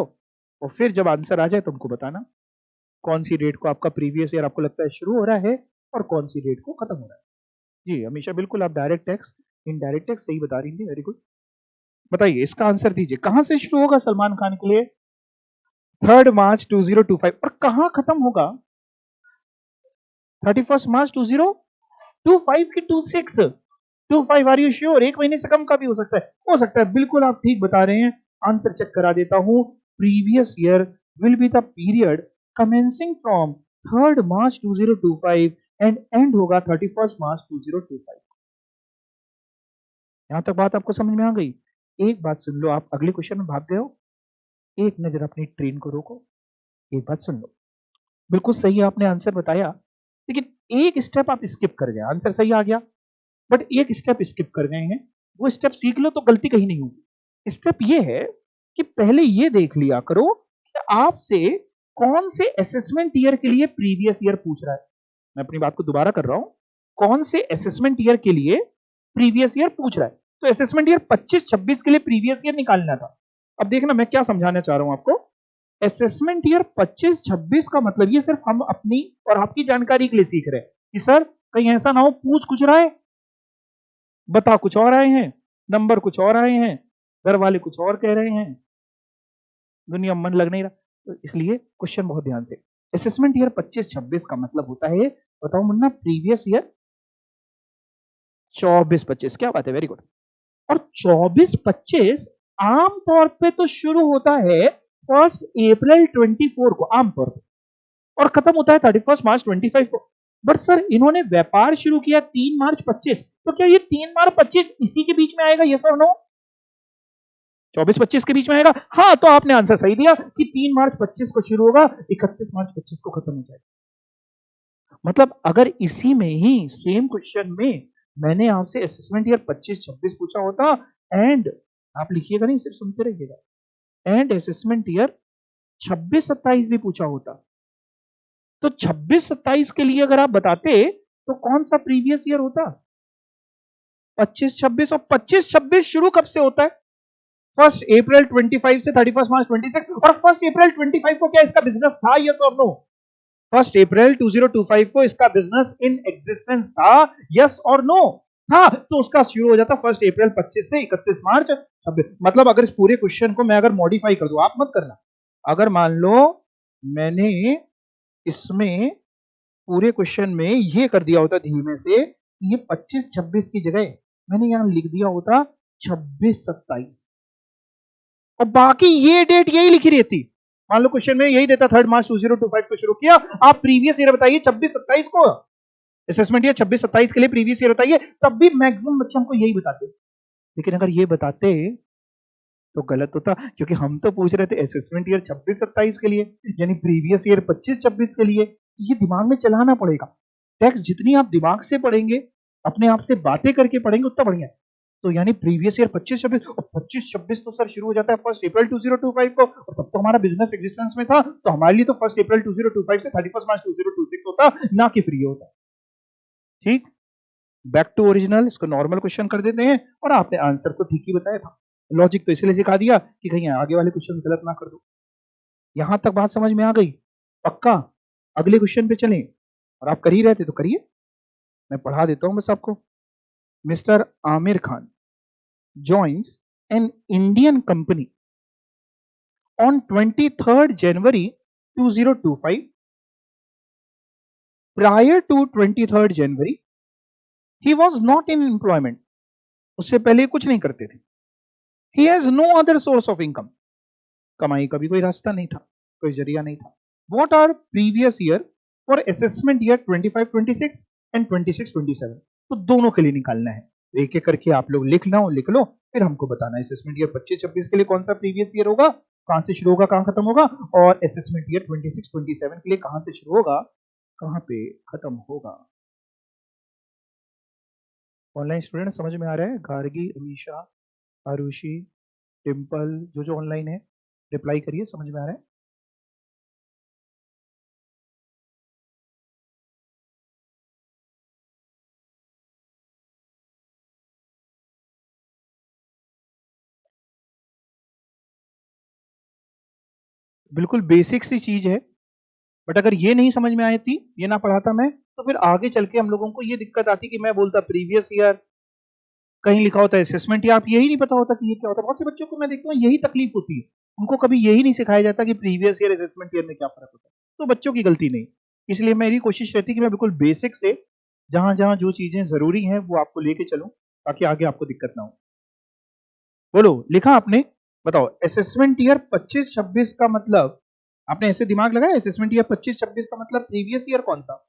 और फिर जब आंसर आ जाए तुमको बताना कौन सी डेट को आपका प्रीवियस ईयर आपको लगता है शुरू हो रहा है और कौन सी डेट को खत्म हो रहा है। जी हमेशा बिल्कुल आप डायरेक्ट टेक्स्ट इनडायरेक्ट टेक्स्ट सही बता रही थी, वेरी गुड। बताइए इसका आंसर दीजिए, कहां से शुरू होगा सलमान खान के लिए 3rd March 2025 और कहां खत्म होगा 31st March 2025 की 25 आर यू श्योर? एक महीने से कम का भी हो सकता है, बिल्कुल आप ठीक बता रहे हैं। आंसर चेक करा देता हूं, previous year will be the period commencing from 3rd March 2025 and and होगा 31st March 2025। यहां तक बात आपको समझ में आ गई? एक बात सुन लो, आप अगले क्वेश्चन में भाग गए हो, एक नजर अपनी ट्रेन को रोको, एक बात सुन लो। बिल्कुल सही आपने आंसर बताया, लेकिन एक स्टेप आप स्किप कर गए। आंसर सही आ गया बट एक स्टेप स्किप कर गए हैं, वो स्टेप सीख लो तो गलती कहीं नहीं होगी। स्टेप ये है कि पहले ये देख लिया करो कि आपसे कौन से असेसमेंट ईयर के लिए प्रीवियस ईयर पूछ रहा है। मैं अपनी बात को दोबारा कर रहा हूं, कौन से असेसमेंट ईयर के लिए प्रीवियस ईयर पूछ रहा है। तो असेसमेंट ईयर 25-26 के लिए प्रीवियस ईयर निकालना था। अब देखना मैं क्या समझाना चाह रहा हूं आपको। असेसमेंट ईयर 25-26 का मतलब ये सिर्फ हम अपनी और आपकी जानकारी के लिए सीख रहे हैं कि सर कहीं ऐसा ना हो पूछ कुछ रहा है, बता कुछ और आए हैं, नंबर कुछ और आए हैं, घर वाले कुछ और कह रहे हैं, दुनिया मन लग नहीं रहा। तो इसलिए क्वेश्चन बहुत ध्यान से, असेसमेंट ईयर 25-26 का मतलब होता है, बताओ मुन्ना, प्रीवियस ईयर 24-25। क्या बात है, वेरी गुड। और 24-25 आमतौर पे तो शुरू होता है 1 अप्रैल 24 को आमतौर पे, और खत्म होता है 31 मार्च 25 को। बट सर इन्होंने व्यापार शुरू किया 3 मार्च 25, तो क्या ये 3 मार्च 25 इसी के बीच में आएगा, यस और नो? 24-25 के बीच में आएगा? हाँ, तो आपने आंसर सही दिया कि 3 मार्च 25 को शुरू होगा, 31 मार्च 25 को खत्म हो जाएगा। मतलब अगर इसी में ही सेम क्वेश्चन में मैंने आपसे असेसमेंट ईयर 25-26 पूछा होता एंड आप लिखिएगा नहीं, सिर्फ सुनते रहिएगा, एंड असेसमेंट ईयर 26-27 भी पूछा होता, तो 26-27 के लिए अगर आप बताते तो कौन सा प्रीवियस ईयर होता? 25-26। और 25-26 शुरू कब से होता है? 1 अप्रैल 25 से 31 मार्च 26। और 1 अप्रैल 25 को क्या इसका बिजनेस था, यस और नो? 1 अप्रैल 2025 को इसका बिजनेस इन एग्जिस्टेंस था, यस और नो? था, तो उसका शुरू हो जाता 1 अप्रैल 25 से 31 मार्च 26। मतलब अगर इस पूरे क्वेश्चन को मैं अगर मॉडिफाई कर दूं, आप मत करना, अगर मान लो मैंने इसमें पूरे क्वेश्चन में ये कर दिया होता धीमे से, ये 25-26 की जगह मैंने यहां लिख दिया होता 26-27 और बाकी ये डेट यही लिखी रहती। मान लो क्वेश्चन में यही देता 3rd मार्च 2025 को शुरू किया, आप प्रीवियस ईयर बताइए 26-27 को, असेसमेंट ईयर 26-27 के लिए प्रीवियस ईयर बताइए, तब भी मैक्सिमम बच्चे हमको यही बताते। लेकिन अगर ये बताते तो गलत होता, क्योंकि हम तो पूछ रहे थे असेसमेंट ईयर 26-27 के लिए, यानी प्रीवियस ईयर 25-26 के लिए। ये दिमाग में चलाना पड़ेगा। टेक्स्ट जितनी आप दिमाग से पढ़ेंगे, अपने आप से बातें करके पढ़ेंगे, उतना बढ़िया है। तो यानी प्रीवियस ईयर 25-26 और 25-26 तो सर शुरू हो जाता है 1 अप्रैल 2025 को, और तब तो हमारा बिजनेस एग्जिस्टेंस में था, तो हमारे लिए तो 1 अप्रैल 2025 से 31 मार्च 2026 होता, ना कि फ्री होता। ठीक, बैक टू ओरिजिनल, इसको नॉर्मल क्वेश्चन कर देते हैं और आपने आंसर को ठीक ही बताया था। लॉजिक तो इसलिए सिखा दिया कि कहीं आगे वाले क्वेश्चन गलत ना कर दो। यहां तक बात समझ में आ गई? पक्का? अगले क्वेश्चन पे चलें, और आप कर ही रहे थे तो करिए, मैं पढ़ा देता हूं बस आपको। Mister Aamir Khan joins an Indian company on 23rd January 2025. Prior to 23rd January, he was not in employment. उससे पहले कुछ नहीं करते थे। He has no other source of income. कमाई का भी कोई रास्ता नहीं था, कोई जरिया नहीं था। What our previous year for assessment year 25-26 and 26-27? तो दोनों के लिए निकालना है, एक एक करके आप लोग लिख लो, फिर हमको बताना है असेसमेंट ईयर 25-26 के लिए कौन सा प्रीवियस ईयर होगा, कहां से शुरू होगा कहां खत्म होगा, और असेसमेंट ईयर 26-27 के लिए कहां से शुरू होगा कहां पे खत्म होगा। ऑनलाइन स्टूडेंट समझ में आ रहा है? गार्गी, अमीशा, आरुषि, टिम्पल, जो ऑनलाइन है रिप्लाई करिए, समझ में आ रहा है? बिल्कुल बेसिक सी चीज है, बट अगर ये नहीं समझ में आई थी, ये ना पढ़ाता मैं, तो फिर आगे चल के हम लोगों को ये दिक्कत आती कि मैं बोलता प्रीवियस ईयर, कहीं लिखा होता है असेसमेंट, या आप यही नहीं पता होता कि ये क्या होता है। बहुत से बच्चों को मैं देखता हूँ यही तकलीफ होती है, उनको कभी यही नहीं सिखाया जाता कि प्रीवियस ईयर असेसमेंट ईयर में क्या फर्क होता है। तो बच्चों की गलती नहीं, इसलिए मेरी कोशिश रहती है कि मैं बिल्कुल बेसिक से जहां जहां जो चीजें जरूरी हैं वो आपको लेके चलूं, ताकि आगे आपको दिक्कत ना हो। बोलो, लिखा आपने? बताओ, असेसमेंट ईयर 25-26 का मतलब, आपने ऐसे दिमाग लगाया असेसमेंट ईयर 25-26 का मतलब प्रीवियस ईयर कौन सा?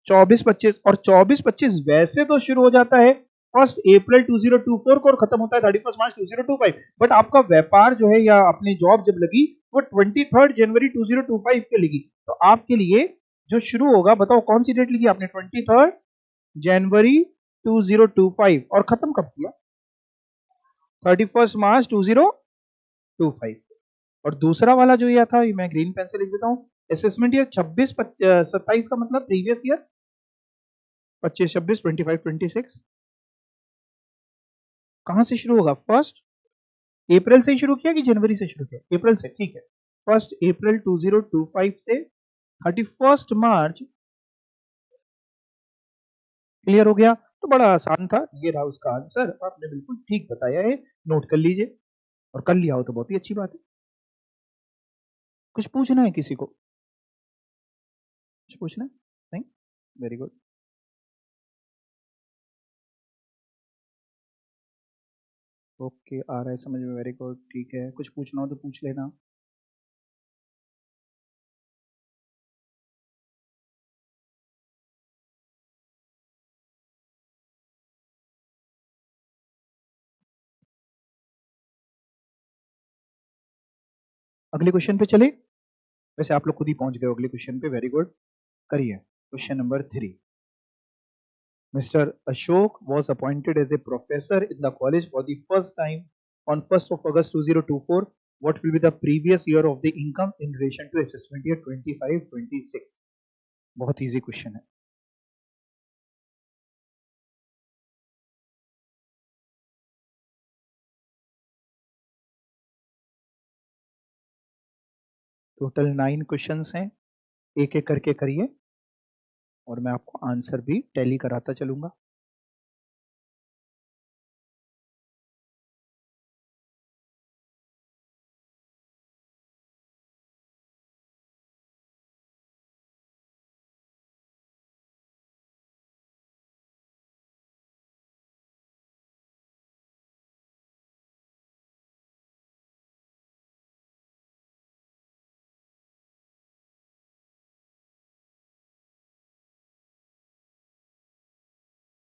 24-25, और 24-25 वैसे तो शुरू हो जाता है 1 अप्रैल 2024 को और खत्म होता है 31 मार्च 2025, बट आपका व्यापार जो है या अपनी जॉब जब लगी वो 23 जनवरी 2025 के लगी, तो आपके लिए जो शुरू होगा, बताओ कौन सी डेट लिखी आपने? 23 जनवरी 2025, और खत्म कब किया? 31 मार्च 2025। और दूसरा वाला जो ये था, मैं ग्रीन पेन से लिख देता हूँ, असेसमेंट ईयर 26-27 का मतलब प्रीवियस ईयर 25-26, 25-26 कहां से शुरू होगा? 1 अप्रैल से ही शुरू किया कि जनवरी से शुरू किया? अप्रैल से, ठीक है। 1 अप्रैल 2025 से 31 मार्च, क्लियर हो गया? तो बड़ा आसान था, ये रहा उसका आंसर, आपने बिल्कुल ठीक बताया है, नोट कर लीजिए, और कर लिया हो तो बहुत ही अच्छी बात है। कुछ पूछना है किसी को? कुछ पूछना है? नहीं? Very good. ओके, आ रहा है समझ में, वेरी गुड, ठीक है। कुछ पूछना हो तो पूछ लेना। अगले क्वेश्चन पे चले? वैसे आप लोग खुद ही पहुंच गए अगले क्वेश्चन पे, वेरी गुड, करिए। Question number 3। Mr. Ashok was appointed as a professor in the college for the first time on 1st of August 2024. What will be the previous year of the income in relation to assessment year 25-26? बहुत easy question है। Total 9 questions हैं, एक एक करके करिए, और मैं आपको आंसर भी टैली कराता चलूंगा।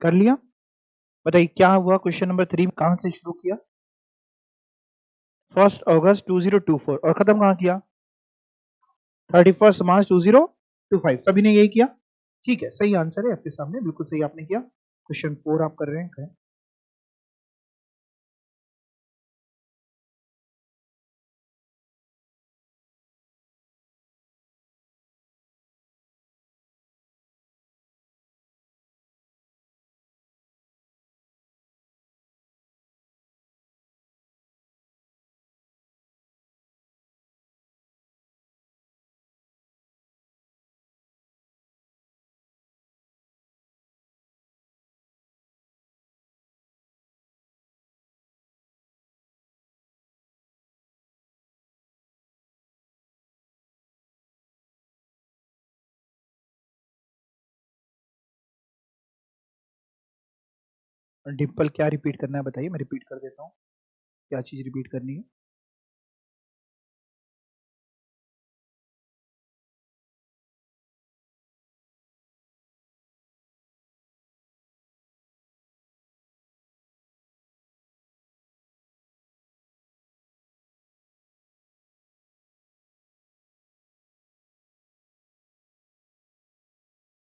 कर लिया? बताइए क्या हुआ क्वेश्चन नंबर 3 में, कहां से शुरू किया? 1 अगस्त 2024, और खत्म कहां किया? 31 मार्च 2025। सभी ने यही किया? ठीक है, सही आंसर है आपके सामने, बिल्कुल सही आपने किया। क्वेश्चन 4 आप कर रहे हैं, कहें। डिम्पल, क्या रिपीट करना है बताइए, मैं रिपीट कर देता हूँ। क्या चीज रिपीट करनी है?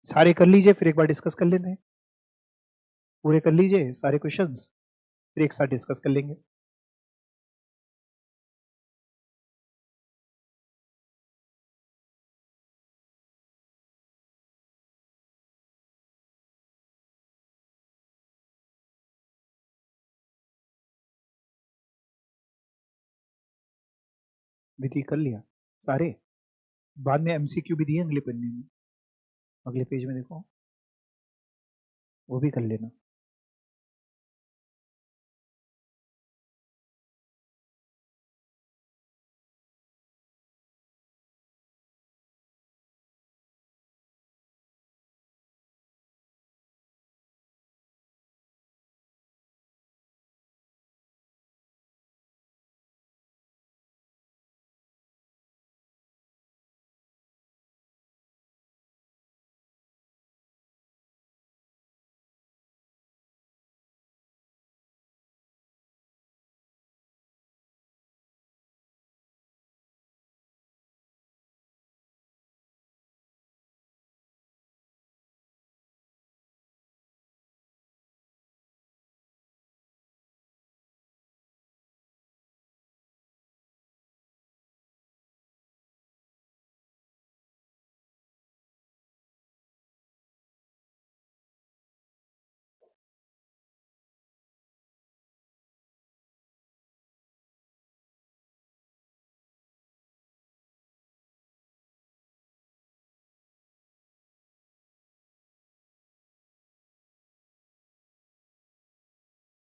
सारे कर लीजिए, फिर एक बार डिस्कस कर लेते हैं। पूरे कर लीजिए सारे क्वेश्चंस, फिर एक साथ डिस्कस कर लेंगे। विधि कर लिया सारे, बाद में एमसीक्यू भी दिए अगले पन्ने में, अगले पेज में देखो, वो भी कर लेना।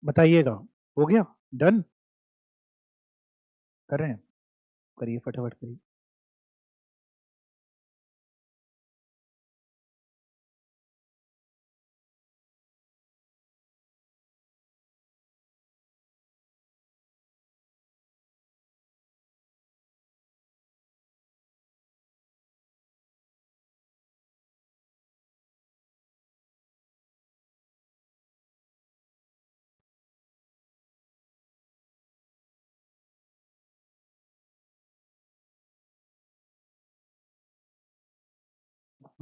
बताइएगा, हो गया डन? कर रहे हैं, करिए फटाफट करिए।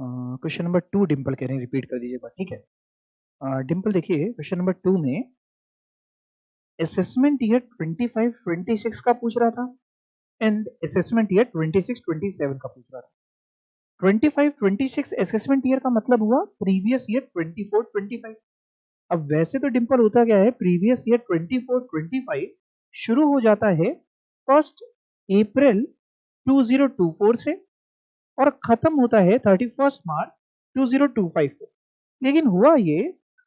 क्वेश्चन नंबर 2 डिम्पल कह रहे हैं, रिपीट कर दीजिएगा, ठीक है। डिम्पल देखिए, क्वेश्चन नंबर 2 में असेसमेंट ईयर 25-26 का पूछ रहा था एंड असेसमेंट ईयर 26-27 का पूछ रहा था। 25-26 असेसमेंट ईयर का मतलब हुआ प्रीवियस ईयर 24-25। अब वैसे तो डिम्पल होता क्या है, प्रीवियस ईयर 24-25 शुरू हो जाता है 1 अप्रैल 2024 से और खत्म होता है 31 मार्च 2025 को। लेकिन हुआ ये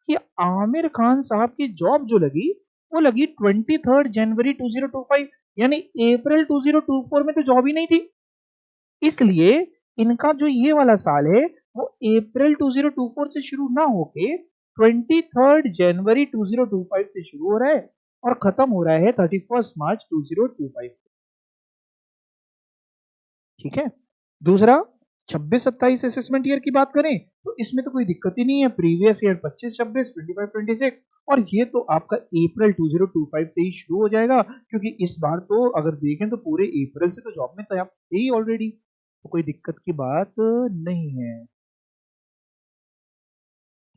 कि आमिर खान साहब की जॉब जो लगी वो लगी 23 जनवरी 2025, यानी अप्रैल 2024 में तो जॉब ही नहीं थी। इसलिए इनका जो ये वाला साल है वो अप्रैल 2024 से शुरू ना होके 23 जनवरी 2025 से शुरू हो रहा है और खत्म हो रहा है 31 मार्च 2025। ठीक है। दूसरा 26-27 असेसमेंट ईयर की बात करें तो इसमें तो कोई दिक्कत ही नहीं है, प्रीवियस ईयर 25-26, 25-26 और ये तो आपका अप्रैल 2025 से ही शुरू हो जाएगा, क्योंकि इस बार तो अगर देखें तो पूरे अप्रैल से तो जॉब में तैयार थे ही ऑलरेडी, तो कोई दिक्कत की बात नहीं है।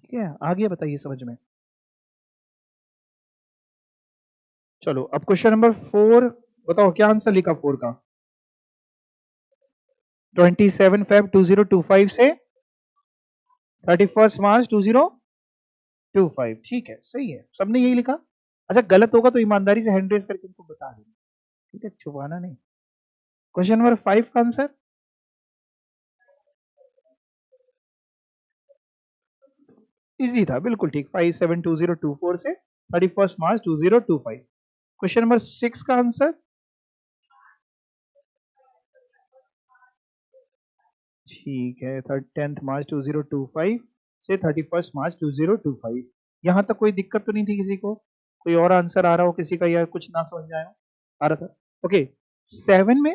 ठीक है, आगे बताइए समझ में। चलो अब क्वेश्चन नंबर 4 बताओ, क्या आंसर लिखा 4 का? 27 फेब 2025 से 31 मार्च 2025। ठीक है, सही है, सबने यही लिखा। अच्छा गलत होगा तो ईमानदारी से हैंड रेज करके उनको बता देना, ठीक है, छुपाना नहीं। क्वेश्चन नंबर 5 का आंसर इजी था, बिल्कुल ठीक, 572024 से 31 मार्च 2025। क्वेश्चन नंबर 6 का आंसर ठीक है, 10 मार्च 2025 से 31 मार्च 2025। यहां तक कोई दिक्कत तो नहीं थी किसी को? कोई और आंसर आ रहा हो किसी का, या कुछ ना समझ में आया हो? आ रहा था, ओके। 7 में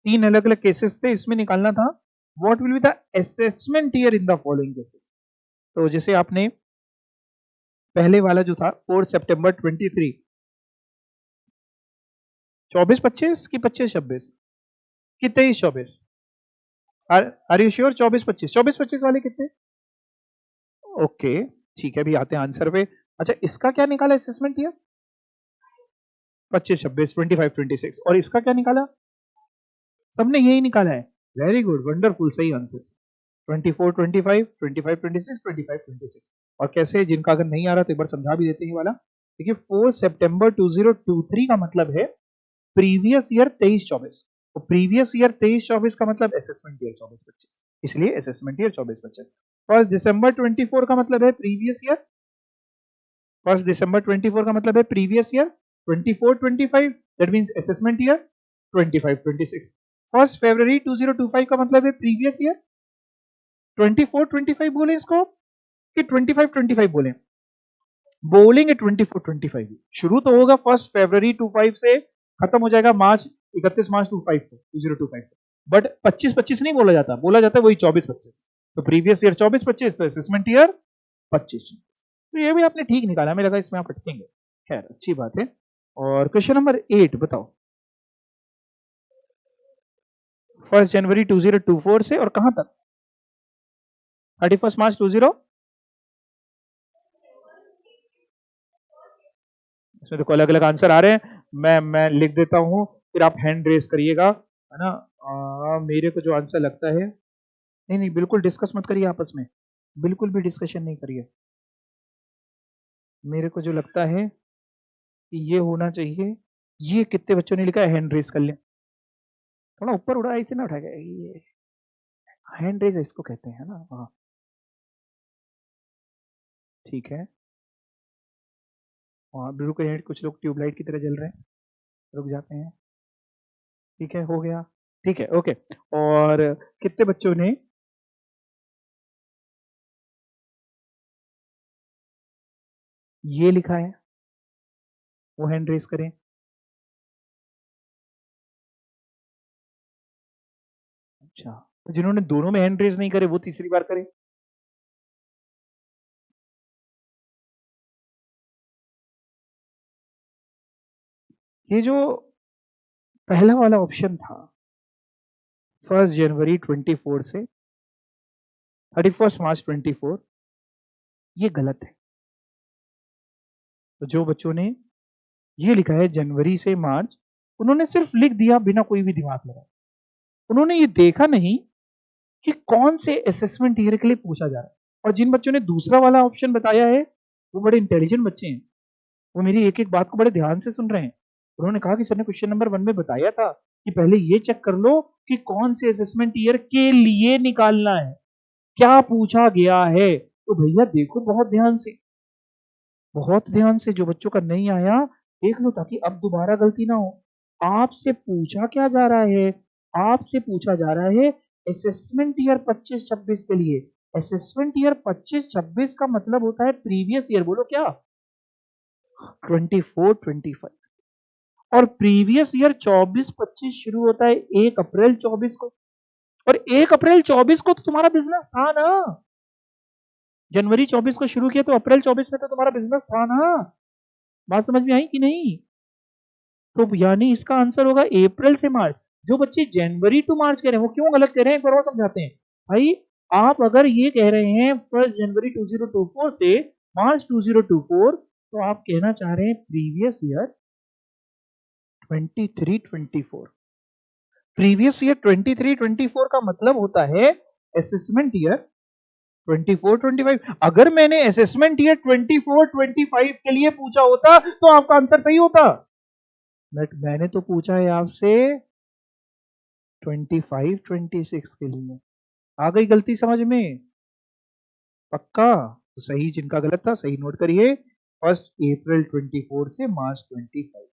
3 अलग अलग केसेस थे, इसमें निकालना था what will be the assessment year in the following cases. तो जैसे आपने पहले वाला जो था 4 सितंबर 23, 24-25 की 25-26 की 23-24, आर यू श्योर? 24-25 वाले कितने? ओके ठीक है, अभी आते हैं आंसर पे। अच्छा इसका क्या निकाला असेसमेंट ईयर? 25 26 25 26, और इसका क्या निकाला? सबने यही निकाला है। वेरी गुड, वंडरफुल, सही आंसर। 24 25 25 26 25 26। और कैसे, जिनका अगर नहीं आ रहा तो एक बार समझा भी देते हैं वाला। देखिए 4 सितंबर 2023 का मतलब है प्रीवियस ईयर 23-24, तो प्रीवियस ईयर 23-24 का मतलब असेसमेंट ईयर 24-25, इसलिए असेसमेंट ईयर 24-25। 1 दिसंबर 24 का मतलब है प्रीवियस ईयर, 1 दिसंबर 24 का मतलब है previous year 24-25, that means assessment year 25-26। 1 फरवरी 2025 का मतलब है प्रीवियस ईयर 24-25 बोले इसको कि 25-25 बोले? बोलेंगे 24-25। शुरू तो होगा 1 फरवरी 25 से, खत्म हो जाएगा मार्च 31 मार्च 25 को 2025, बट 25-25 नहीं बोला जाता, बोला जाता है वही 24-25। तो प्रीवियस ईयर 24-25, तो असेसमेंट ईयर 25। तो ये भी आपने ठीक निकाला, हमें लगा इसमें आप अटकेंगे, खैर अच्छी बात है। और क्वेश्चन नंबर 8 बताओ। 1 जनवरी 2024 से और कहां तक? 31 मार्च 20। इसमें देखो अलग अलग आंसर आ रहे हैं, मैं लिख देता हूं, फिर आप हैंड रेस करिएगा, है ना। मेरे को जो आंसर लगता है, नहीं नहीं बिल्कुल डिस्कस मत करिए आपस में, बिल्कुल भी डिस्कशन नहीं करिए। मेरे को जो लगता है कि ये होना चाहिए, ये कितने बच्चों ने लिखा है, हैंड रेस कर ले, थोड़ा ऊपर उड़ा, ऐसे ना उठाएगा, ये हैंड रेस इसको कहते हैं ना। हाँ ठीक है, हाँ रुक हैं, कुछ लोग ट्यूबलाइट की तरह जल रहे हैं, रुक जाते हैं। ठीक है, हो गया, ठीक है, ओके। और कितने बच्चों ने ये लिखा है, वो हैंड रेस करें। अच्छा, तो जिन्होंने दोनों में हैंड रेस नहीं करे वो तीसरी बार करें। ये जो पहला वाला ऑप्शन था 1 जनवरी 24 से 31 मार्च 24, ये गलत है। तो जो बच्चों ने ये लिखा है जनवरी से मार्च, उन्होंने सिर्फ लिख दिया बिना कोई भी दिमाग लगाए, उन्होंने ये देखा नहीं कि कौन से असेसमेंट ईयर के लिए पूछा जा रहा है। और जिन बच्चों ने दूसरा वाला ऑप्शन बताया है वो बड़े इंटेलिजेंट बच्चे हैं, वो मेरी एक एक बात को बड़े ध्यान से सुन रहे हैं। उन्होंने कहा कि सर ने क्वेश्चन नंबर 1 में बताया था कि पहले ये चेक कर लो कि कौन से असेसमेंट ईयर के लिए निकालना है, क्या पूछा गया है। तो भैया देखो बहुत ध्यान से, बहुत ध्यान से, जो बच्चों का नहीं आया देख लो, ताकि अब दोबारा गलती ना हो। आपसे पूछा क्या जा रहा है? आपसे पूछा जा रहा है असेसमेंट ईयर 25-26 के लिए। असेसमेंट ईयर 25-26 का मतलब होता है प्रीवियस ईयर, बोलो क्या? 24-25। और प्रीवियस ईयर 24-25 शुरू होता है 1 अप्रैल 24 को, और 1 अप्रैल 24 को तो तुम्हारा बिजनेस था ना। जनवरी 24 को शुरू किया तो अप्रैल 24 में तो तुम्हारा बिजनेस था ना। बात समझ में आई कि नहीं? तो यानी इसका आंसर होगा अप्रैल से मार्च। जो बच्चे जनवरी टू मार्च कह रहे हैं वो क्यों गलत कह रहे हैं, एक बार और समझाते हैं। भाई आप अगर ये कह रहे हैं 1 जनवरी 2024 से मार्च 2024, तो आप कहना चाह रहे हैं प्रीवियस ईयर 23-24। प्रीवियस ईयर 23-24 का मतलब होता है असेसमेंट ईयर 24-25। अगर मैंने असेसमेंट ईयर 24-25 के लिए पूछा होता तो आपका आंसर सही होता, बट मैंने तो पूछा है आपसे 25-26 के लिए। आ गई गलती समझ में? पक्का? तो सही, जिनका गलत था सही नोट करिए, 1 अप्रैल 24 से मार्च 25।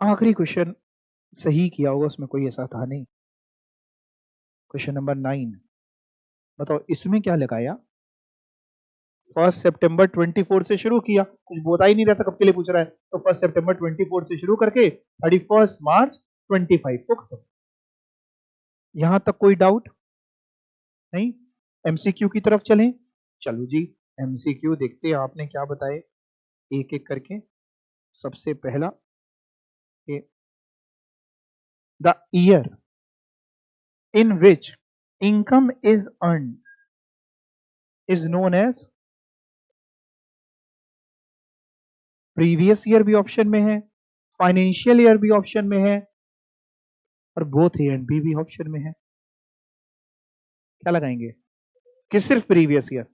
आखिरी क्वेश्चन सही किया होगा, उसमें कोई ऐसा था नहीं। क्वेश्चन नंबर 9 बताओ, इसमें क्या लगाया? 1 सितंबर 24 से शुरू किया, कुछ बता ही नहीं रहा था कब के लिए पूछ रहा है, तो 1 सितंबर 24 से शुरू करके 31 मार्च 25 को खत्म। यहां तक कोई डाउट नहीं? एमसीक्यू की तरफ चलें? चलो जी, एमसीक्यू देखते हैं आपने क्या बताए एक एक करके। सबसे पहला, the year in which income is earned is known as previous year भी ऑप्शन में है, फाइनेंशियल ईयर भी ऑप्शन में है, और बोथ ए एंड बी भी ऑप्शन में है। क्या लगाएंगे कि सिर्फ प्रीवियस ईयर?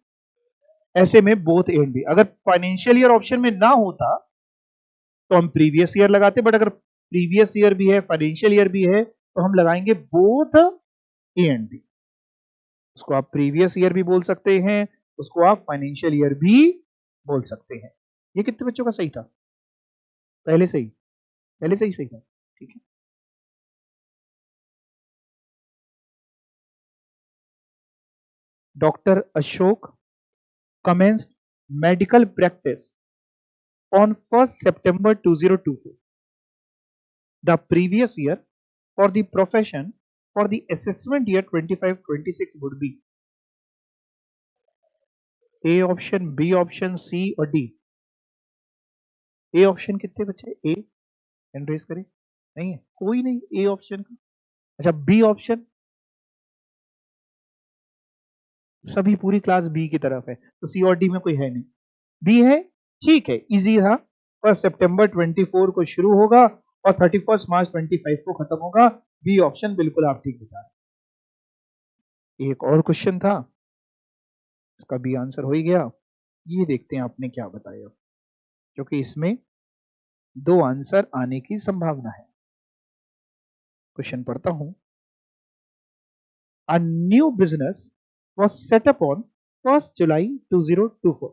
ऐसे में बोथ ए एंड बी। अगर फाइनेंशियल ईयर ऑप्शन में ना होता तो हम प्रीवियस ईयर लगाते, बट अगर प्रीवियस ईयर भी है, फाइनेंशियल ईयर भी है, तो हम लगाएंगे बोथ ए एंड बी। उसको आप प्रीवियस ईयर भी बोल सकते हैं, उसको आप फाइनेंशियल ईयर भी बोल सकते हैं। ये कितने बच्चों का सही था? पहले से ही सही था। ठीक है, doctor Ashok commenced medical practice on 1st September 2024. The previous year for the profession for the assessment year 25-26 would be A option, B option, C और D। A ऑप्शन कितने बच्चे? A हैंड रेज करें। नहीं है, कोई नहीं A ऑप्शन का। अच्छा, B ऑप्शन? सभी पूरी क्लास B की तरफ है, तो C और D में कोई है नहीं। B है, ठीक है, इजी था। 1 सितंबर 24 को शुरू होगा और 31 मार्च 25 को खत्म होगा। बी ऑप्शन बिल्कुल आप ठीक बता रहे। एक और क्वेश्चन था, इसका भी आंसर हो ही गया। ये देखते हैं आपने क्या बताया, क्योंकि इसमें 2 आंसर आने की संभावना है। क्वेश्चन पढ़ता हूं। A new business was set up on 1st July 2024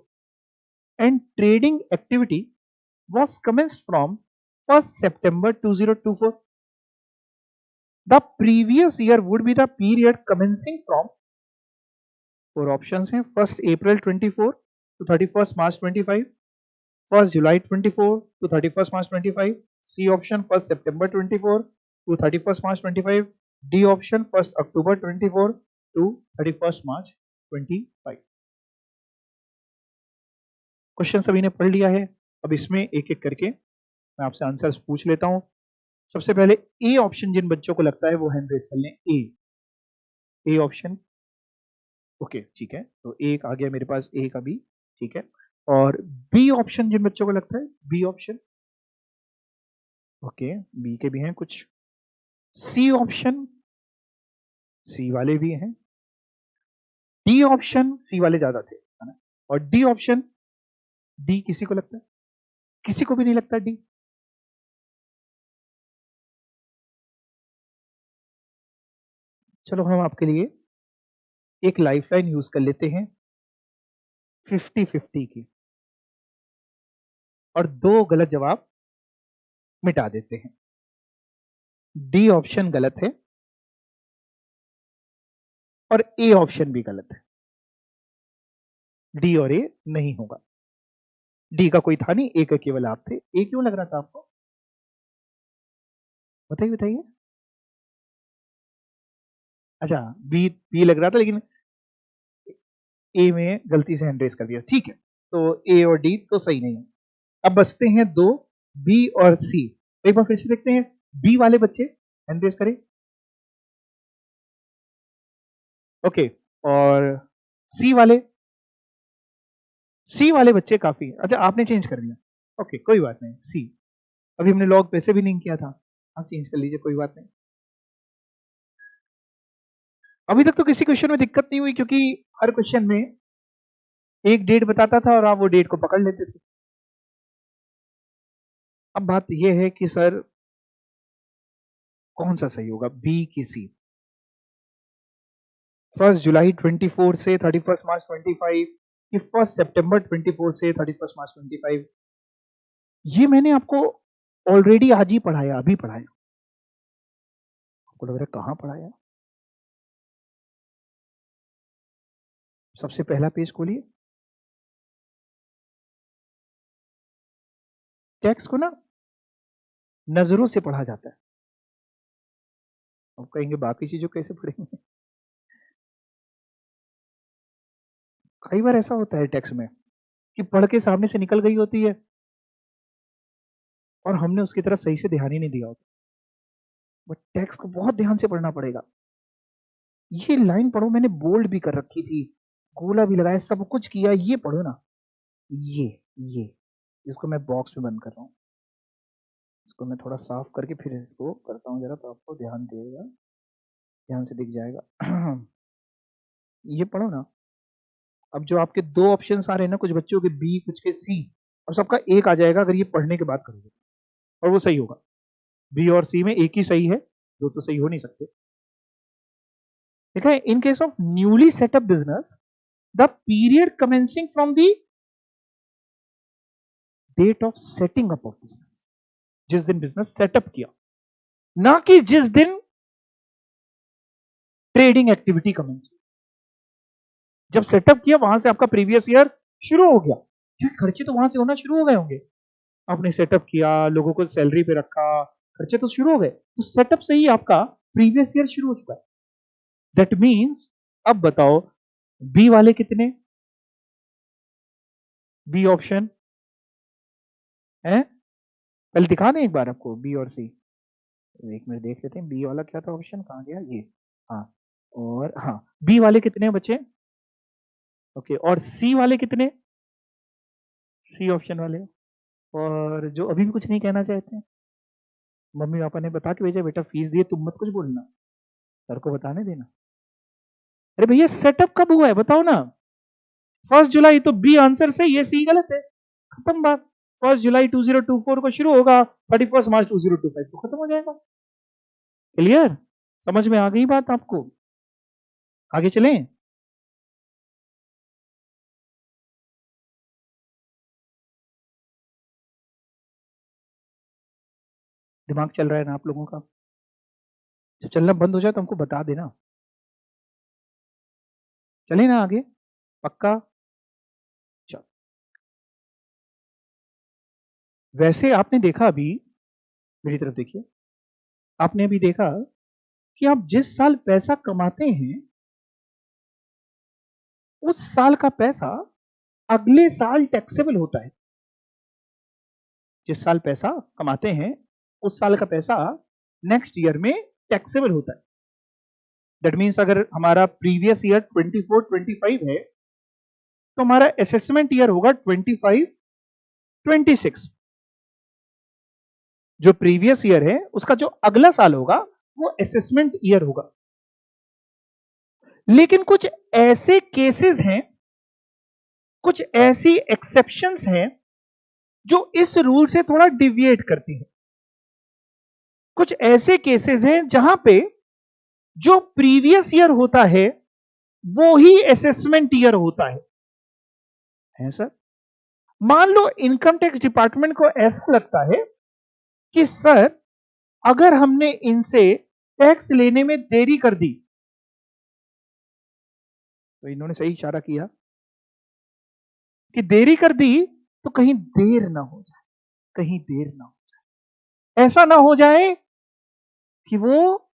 and trading activity was commenced from 1st September 2024. The previous year would be the period commencing from 4 options हैं। 1st April 24 to 31st March 25, 1st July 24 to 31st March 25, C option 1st September 24 to 31st March 25, D option 1st October 24 to 31st March 25। Question सभी ने पढ़ लिया है। अब इसमें एक एक करके मैं आपसे आंसर्स पूछ लेता हूं। सबसे पहले ए ऑप्शन जिन बच्चों को लगता है वो हैंड रेज कर लें। ए ऑप्शन, ओके ठीक है, तो एक आ गया मेरे पास ए का भी, ठीक है। और बी ऑप्शन जिन बच्चों को लगता है, बी ऑप्शन, ओके बी के भी हैं कुछ। सी ऑप्शन, सी वाले भी हैं। डी ऑप्शन, सी वाले ज्यादा थे, है ना। और डी ऑप्शन, डी किसी को लगता है? किसी को भी नहीं लगता डी? चलो हम आपके लिए एक लाइफलाइन यूज कर लेते हैं 50-50 की, और 2 गलत जवाब मिटा देते हैं। डी ऑप्शन गलत है और ए ऑप्शन भी गलत है। डी और ए नहीं होगा। डी का कोई था नहीं, ए का केवल आप थे। ए क्यों लग रहा था आपको? बताइए बताइए। अच्छा, बी बी लग रहा था, लेकिन ए में गलती से हैंड रेस कर दिया। ठीक है, तो ए और डी तो सही नहीं है। अब बचते हैं 2, बी और सी। एक बार फिर से देखते हैं, बी वाले बच्चे हैंड रेस करें। ओके, और सी वाले, सी वाले बच्चे काफी, अच्छा आपने चेंज कर दिया, ओके कोई बात नहीं। सी, अभी हमने लॉग वैसे भी नहीं किया था, आप चेंज कर लीजिए, कोई बात नहीं। अभी तक तो किसी क्वेश्चन में दिक्कत नहीं हुई, क्योंकि हर क्वेश्चन में एक डेट बताता था और आप वो डेट को पकड़ लेते थे। अब बात यह है कि सर कौन सा सही होगा, बी की सी? 1 जुलाई 24 से 31 मार्च 25 कि 1 सितंबर 24 से 31 मार्च 25? ये मैंने आपको ऑलरेडी आज ही पढ़ाया, अभी पढ़ाया। आपको लग रहा है कहां पढ़ाया? सबसे पहला पेज खोलिए। टेक्स्ट को ना नजरों से पढ़ा जाता है। आप कहेंगे बाकी चीजों कैसे पढ़ेंगे? कई बार ऐसा होता है टेक्स्ट में कि पढ़ के सामने से निकल गई होती है और हमने उसकी तरफ सही से ध्यान ही नहीं दिया होता। बट टेक्स्ट को बहुत ध्यान से पढ़ना पड़ेगा। ये लाइन पढ़ो, मैंने बोल्ड भी कर रखी थी, गोला भी लगाया, सब कुछ किया, ये पढ़ो ना, ये इसको मैं बॉक्स में बंद कर रहा हूँ, इसको मैं थोड़ा साफ करके फिर इसको करता हूँ जरा, तो आपको ध्यान देगा, ध्यान से दिख जाएगा। ये पढ़ो ना। अब जो आपके दो ऑप्शन आ रहे हैं ना, कुछ बच्चों के बी, कुछ के सी, और सबका एक आ जाएगा अगर ये पढ़ने के बाद करोगे, और वो सही होगा। बी और सी में एक ही सही है, दो तो सही हो नहीं सकते। देखा है, in case of newly setup business, the period commencing from the date of setting up of business, जिस दिन बिजनेस सेटअप किया, ना कि जिस दिन ट्रेडिंग एक्टिविटी कमेंस। जब सेटअप किया वहां से आपका प्रीवियस ईयर शुरू हो गया, क्योंकि खर्चे तो वहां से होना शुरू हो गए होंगे। आपने सेटअप किया, लोगों को सैलरी पे रखा, खर्चे तो शुरू हो गए, तो सेटअप से ही आपका प्रीवियस ईयर शुरू हो चुका है। दैट मीन्स, अब बताओ बी वाले कितने, बी ऑप्शन है, पहले दिखा दें एक बार आपको बी और सी, एक मिनट देख लेते हैं बी वाला क्या था ऑप्शन, कहां गया ये, हाँ, और हाँ, बी वाले कितने बचे, ओके, और सी वाले कितने, सी ऑप्शन वाले, और जो अभी भी कुछ नहीं कहना चाहते हैं, मम्मी पापा ने बता के भेजा बेटा फीस दिए, तुम मत कुछ बोलना, सर को बताने देना। अरे भैया सेटअप कब हुआ है बताओ ना, 1 जुलाई, तो बी आंसर से, ये सी गलत है, खत्म बात। 1 जुलाई 2024 को शुरू होगा, 31 मार्च 2025 को खत्म हो जाएगा। क्लियर, समझ में आ गई बात आपको, आगे चलें। दिमाग चल रहा है ना आप लोगों का, जब चलना बंद हो जाए तो हमको बता देना। चले ना आगे, पक्का। चल, वैसे आपने देखा अभी, मेरी तरफ देखिए, आपने अभी देखा कि आप जिस साल पैसा कमाते हैं, उस साल का पैसा अगले साल टैक्सेबल होता है। जिस साल पैसा कमाते हैं, उस साल का पैसा नेक्स्ट ईयर में टैक्सेबल होता है। दैट मीन्स अगर हमारा प्रीवियस ईयर 24-25 है, तो हमारा असेसमेंट ईयर होगा 25-26। जो प्रीवियस ईयर है उसका जो अगला साल होगा वो असेसमेंट ईयर होगा। लेकिन कुछ ऐसे केसेस हैं, कुछ ऐसी एक्सेप्शंस हैं जो इस रूल से थोड़ा डिविएट करती है। कुछ ऐसे केसेस हैं जहां पे जो प्रीवियस ईयर होता है वो ही असेसमेंट ईयर होता है सर। मान लो इनकम टैक्स डिपार्टमेंट को ऐसा लगता है कि सर अगर हमने इनसे टैक्स लेने में देरी कर दी, तो इन्होंने सही इशारा किया कि देरी कर दी तो कहीं देर ना हो जाए, कहीं देर ना हो जाए, ऐसा ना हो जाए कि वो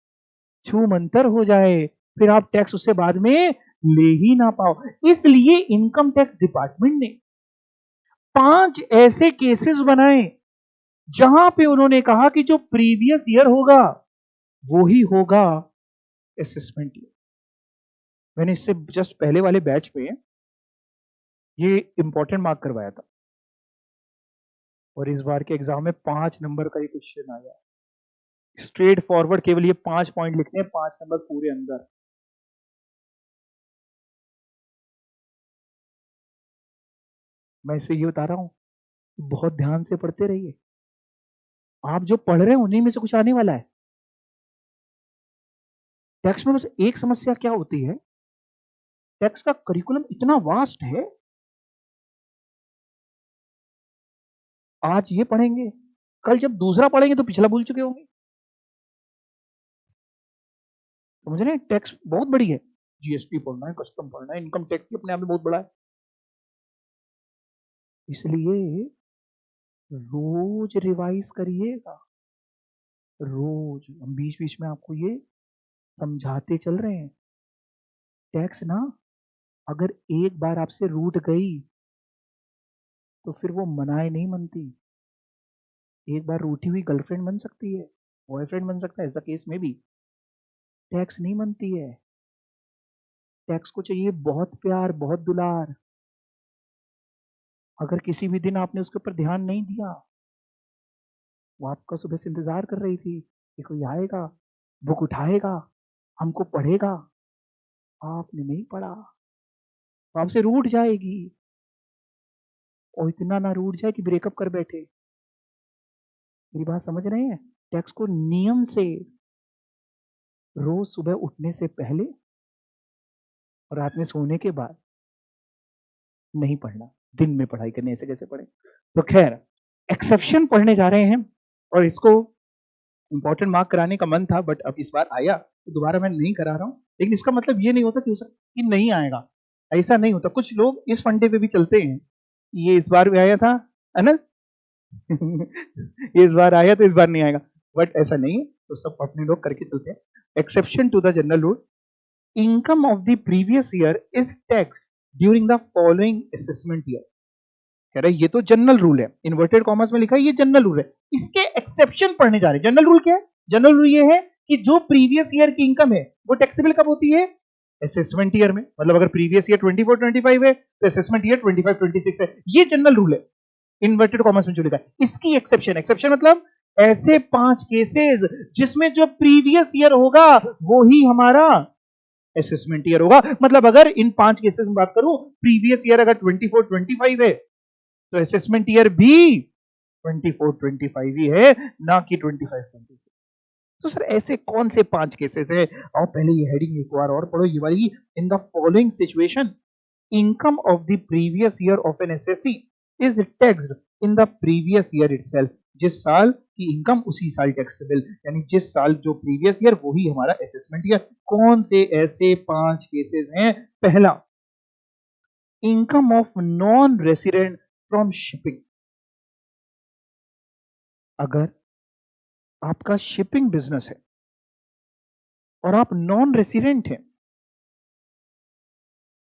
छूमंतर हो जाए, फिर आप टैक्स उससे बाद में ले ही ना पाओ। इसलिए इनकम टैक्स डिपार्टमेंट ने 5 ऐसे केसेस बनाए जहां पे उन्होंने कहा कि जो प्रीवियस ईयर होगा वो ही होगा असेसमेंट ईयर। मैंने इससे जस्ट पहले वाले बैच में ये इंपॉर्टेंट मार्क करवाया था, और इस बार के एग्जाम में 5 नंबर का ये क्वेश्चन आया, स्ट्रेट फॉरवर्ड, केवल ये 5 पॉइंट लिखने हैं, 5 नंबर पूरे अंदर। मैं इससे ये बता रहा हूं, बहुत ध्यान से पढ़ते रहिए, आप जो पढ़ रहे हैं उन्हीं में से कुछ आने वाला है। टैक्स में बस एक समस्या क्या होती है, टैक्स का करिकुलम इतना वास्ट है, आज ये पढ़ेंगे, कल जब दूसरा पढ़ेंगे तो पिछला भूल चुके होंगे। समझ रहे हैं, टैक्स बहुत बड़ी है, जीएसटी पढ़ना है, कस्टम पढ़ना है, इनकम टैक्स भी अपने आप में बहुत बड़ा है। इसलिए रोज रिवाइज करिएगा, रोज। हम बीच बीच में आपको ये समझाते चल रहे हैं, टैक्स ना अगर एक बार आपसे रूठ गई तो फिर वो मनाए नहीं मनती। एक बार रूठी हुई गर्लफ्रेंड बन सकती है, बॉयफ्रेंड बन सकता है, ऐसा केस में भी टैक्स नहीं मनती है। टैक्स को चाहिए बहुत प्यार, बहुत दुलार। अगर किसी भी दिन आपने उसके ऊपर ध्यान नहीं दिया, वो आपका सुबह से इंतजार कर रही थी कि कोई आएगा, बुक उठाएगा, हमको पढ़ेगा, आपने नहीं पढ़ा, तो आपसे रूठ जाएगी, और इतना ना रूठ जाए कि ब्रेकअप कर बैठे। मेरी बात समझ रहे हैं? टैक्स को नियम से रोज सुबह उठने से पहले और रात में सोने के बाद नहीं पढ़ना, दिन में पढ़ाई करनी। ऐसे कैसे पढ़े? तो खैर, एक्सेप्शन पढ़ने जा रहे हैं, और इसको इंपॉर्टेंट मार्क कराने का मन था, बट अब इस बार आया तो दोबारा मैं नहीं करा रहा हूं। लेकिन इसका मतलब ये नहीं होता कि नहीं आएगा, ऐसा नहीं होता। कुछ लोग इस फंडे पे भी चलते हैं, ये इस बार भी आया था, है ना? इस बार आया तो इस बार नहीं आएगा, बट ऐसा नहीं है। तो सब अपने लोग करके चलते हैं। Exception to the general rule, income of the previous year is taxed during the following assessment year. कह रहा है ये तो जनरल रूल है, इन्वर्टेड कॉमर्स में लिखा है ये जनरल रूल है, इसके एक्सेप्शन पढ़ने जा रहे हैं। जनरल रूल क्या है? जनरल रूल ये है कि जो प्रीवियस ईयर की इनकम है वो टैक्सेबल कब होती है? असेसमेंट ईयर में। मतलब अगर प्रीवियस ईयर 24-25 है तो असेसमेंट ईयर 25-26 है। ये जनरल रूल है, इन्वर्टेड कॉमर्स में जो लिखा है। इसकी एक्सेप्शन, एक्सेप्शन मतलब ऐसे 5 केसेस जिसमें जो प्रीवियस ईयर होगा वो ही हमारा असेसमेंट ईयर होगा। मतलब अगर इन 5 केसेस में बात करूं, प्रीवियस ईयर अगर 24-25 है तो असेसमेंट ईयर भी 24-25 ही है, ना कि 25-26। तो सर ऐसे कौन से 5 केसेस है? और पहले ये हेडिंग एक बार और पढ़ो, ये वाली। In the following situation, income of the previous year of an SSC is taxed in the previous year itself. जिस साल की इनकम उसी साल टैक्सेबल, यानी जिस साल जो प्रीवियस ईयर वही हमारा असेसमेंट ईयर। कौन से ऐसे 5 केसेस हैं? पहला, income of non resident from shipping. अगर आपका शिपिंग बिजनेस है और आप नॉन रेसिडेंट हैं,